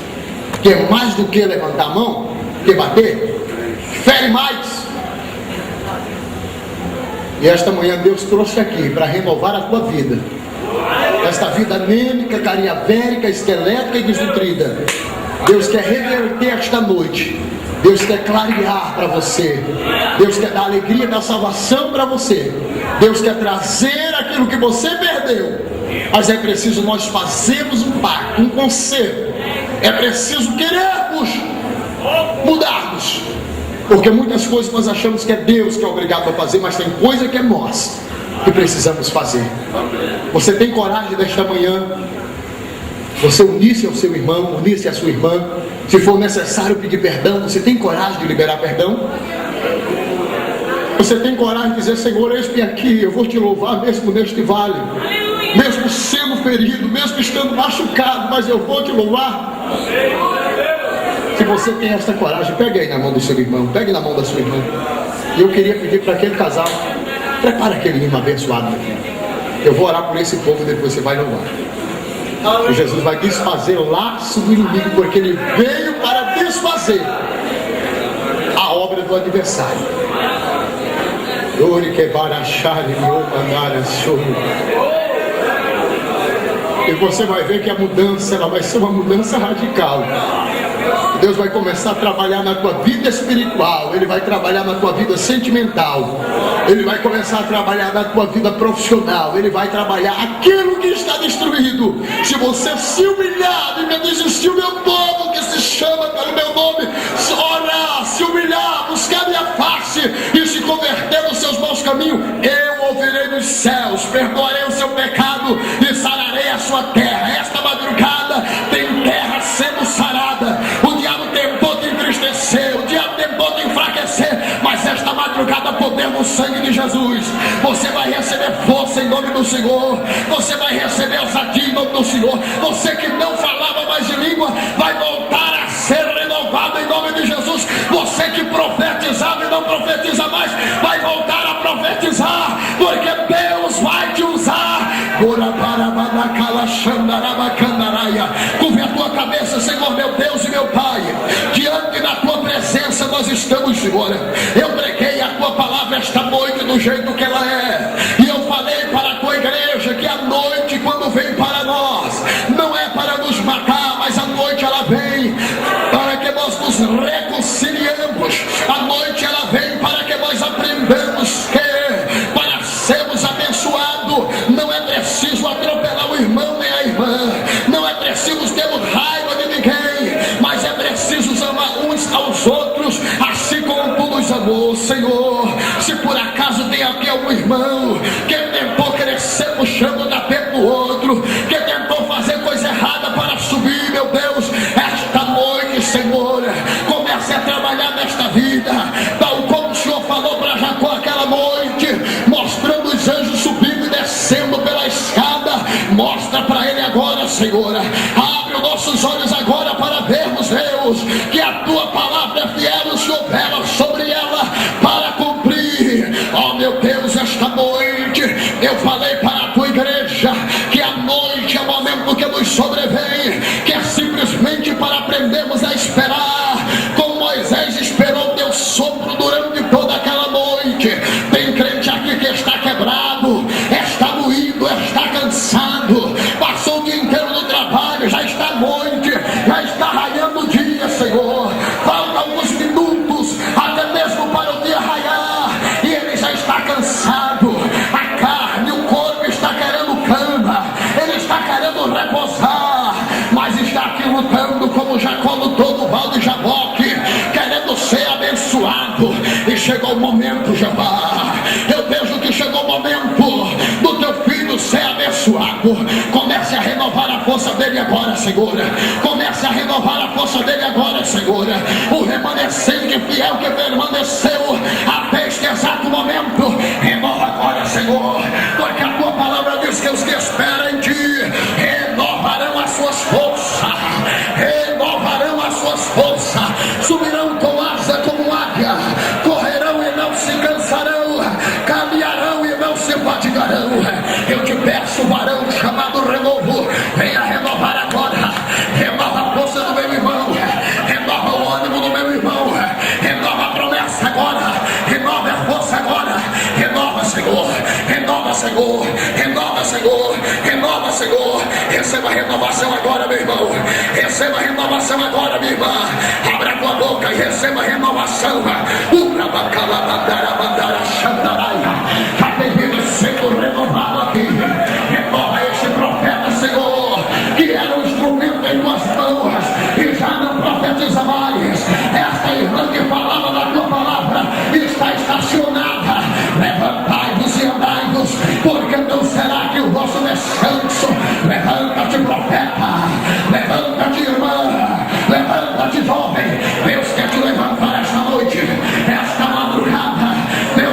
S1: que é mais do que levantar a mão, que bater, fere mais. E esta manhã Deus trouxe aqui para renovar a tua vida. Esta vida anêmica, cariavérica, esquelética e desnutrida. Deus quer reverter esta noite. Deus quer clarear para você. Deus quer dar alegria da salvação para você. Deus quer trazer aquilo que você perdeu. Mas é preciso nós fazermos um pacto, um conserto. É preciso querermos mudarmos. Porque muitas coisas nós achamos que é Deus que é obrigado a fazer, mas tem coisa que é nós que precisamos fazer. Você tem coragem desta manhã você unir-se ao seu irmão, unir-se à sua irmã? Se for necessário pedir perdão, você tem coragem de liberar perdão? Você tem coragem de dizer: Senhor, eis-me aqui, eu vou te louvar mesmo neste vale, mesmo sendo ferido, mesmo estando machucado, mas eu vou te louvar? Se você tem esta coragem, pegue aí na mão do seu irmão, pegue na mão da sua irmã. E eu queria pedir para aquele casal: prepara aquele hino abençoado aqui. Eu vou orar por esse povo e depois você vai louvar. E Jesus vai desfazer o laço do inimigo, porque ele veio para desfazer a obra do adversário. E você vai ver que a mudança, ela vai ser uma mudança radical. Deus vai começar a trabalhar na tua vida espiritual. Ele vai trabalhar na tua vida sentimental. Ele vai começar a trabalhar na tua vida profissional. Ele vai trabalhar aquilo que está destruído. Se você se humilhar e me desistir, o meu povo que se chama pelo meu nome, orar, se humilhar, buscar minha face e se converter nos seus maus caminhos, eu ouvirei dos céus, perdoarei o seu pecado e sararei a sua terra. Esta madrugada tem terra sendo sarada. O diabo tentou te entristecer, o diabo tentou te enfraquecer, mas esta madrugada, poder no sangue de Jesus, você vai receber força em nome do Senhor. Você vai receber ousadia em nome do Senhor. Você que não falava mais de língua vai voltar a ser renovado em nome de Jesus. Você que profetizava e não profetiza mais vai voltar a profetizar, porque Deus vai te usar. Curve a tua cabeça, Senhor, meu Deus e meu Pai. Diante da tua presença nós estamos, Senhor. Eu preguei a tua palavra esta noite do jeito que ela é, e eu falei para a tua igreja que a noite, quando vem para nós, não é para nos matar, mas a noite ela vem para que nós nos reconciliemos. A noite ela vem
S3: contudo nos amou. Senhor, se por acaso tem aqui algum irmão que tentou crescer puxando da pé pro outro, que tentou fazer coisa errada para subir, meu Deus, esta noite, Senhor, comece a trabalhar nesta vida, tal como o Senhor falou para Jacó aquela noite, mostrando os anjos subindo e descendo pela escada. Mostra para ele agora, Senhor, abre os nossos olhos agora para vermos, Deus, que a tua palavra é fiel, o Senhor vela sobre ela para cumprir. Ó meu Deus, esta noite eu falei para a tua igreja que a noite é o momento que nos sobrevém, que é simplesmente para aprendermos a esperar, como Moisés esperou Deus sopro durante toda aquela noite. Tem crente aqui que está quebrado, está moído, está cansado, passou o dia inteiro no trabalho, já está à noite, já está raiando o dia, Senhor, falta alguns minutos até mesmo para o dia raiar, e ele já está cansado, a carne, o corpo está querendo cama, ele está querendo repousar, mas está aqui lutando como Jacó lutou no Val de Jaboque, querendo ser abençoado. E chegou o momento, Jeová, eu vejo que chegou o momento do teu filho ser abençoado. Comece a renovar a força dele agora, Senhor. Comece a renovar a força dele agora, Senhor. O remanescente fiel que permaneceu até este exato momento, renova agora, Senhor, porque a tua palavra diz que os que esperam em ti renovarão as suas forças, renovarão as suas forças, subirão com asa como águia, correrão e não se cansarão, caminharão e não se fatigarão. Eu te peço, varão chamado renovo, venha renovar agora, renova a força do meu irmão, renova o ânimo do meu irmão, renova a promessa agora, renova a força agora, renova, Senhor, renova, Senhor, renova, Senhor, renova, Senhor. Receba a renovação agora, meu irmão, receba a renovação agora, minha irmã, abra a tua boca e receba a renovação. Já tem vida sendo renovado aqui, renova este profeta, Senhor, que era um instrumento em tuas mãos e já não profetiza mais. Esta irmã que falava da tua palavra está estacionada. Levantai-vos e andai-vos, porque não será que o vosso descanso. Levanta-te, profeta, levanta-te, irmã, levanta-te, jovem. Deus quer te levantar esta noite, esta madrugada. Deus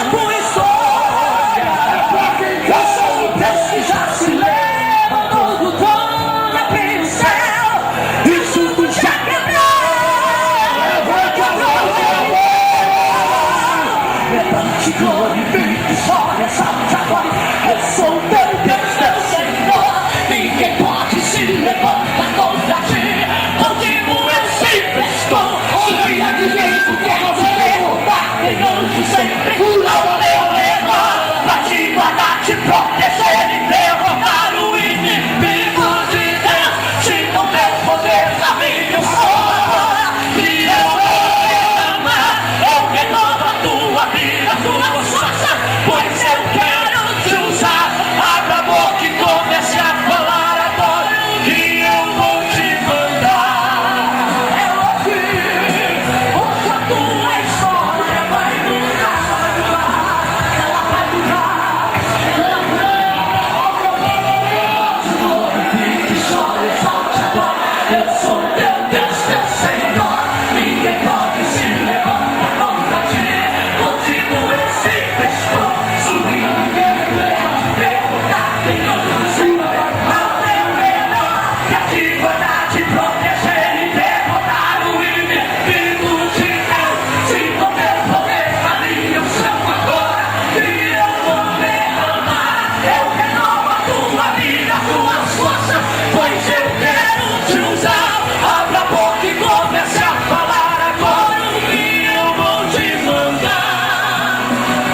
S4: tua história. Pra quem cansa o Deus que já se leva, todo dono abriu o céu. Isso tu já quebrou. Levante glória, vem história, salte agora. Eu sou o teu Deus, teu Senhor. Ninguém pode se levantar contra ti. Contigo eu sempre estou. Se a ninguém quer te derrubar, tem anjo sempre. O leão pra te guardar, te proteger e derrotar o inimigo de Deus. Se com teu poder na minha história, que eu ama, eu renovo a tua vida, a tua força, pois eu quero te usar. Abra a boca e comece a falar agora, que eu vou te mandar. Eu ouvi, ouça a tua história, vai mudar, ela vai mudar, ela história, solte agora. Eu sou teu Deus, teu Senhor. Ninguém pode se levantar contra ti. Contigo eu sempre estou. Se ninguém puder te derrotar, tem outro Senhor. Ao teu redor, pra te guardar, te proteger e derrotar o inimigo de Deus. Se com teu poder na minha unção agora, que eu vou derramar, eu renovo a tua vida, as tuas forças, pois eu quero te usar. Abra a boca e comece a falar agora, que eu vou te mandar.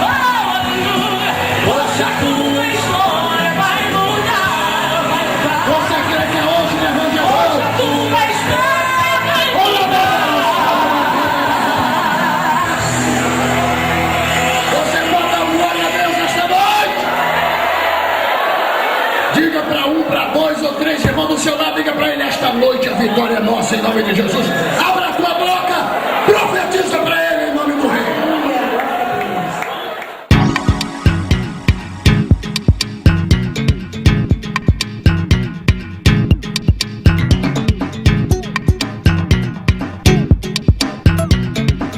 S4: Aleluia, hoje a tua história vai mudar, vai mudar.
S3: Você crê que é hoje? Levante a mão.
S4: A tua história vai mudar.
S3: Você pode dar glória a Deus nesta noite? Diga para um, para dois ou três irmãos do seu lado, diga para ele: esta noite a vitória é nossa em nome de Jesus.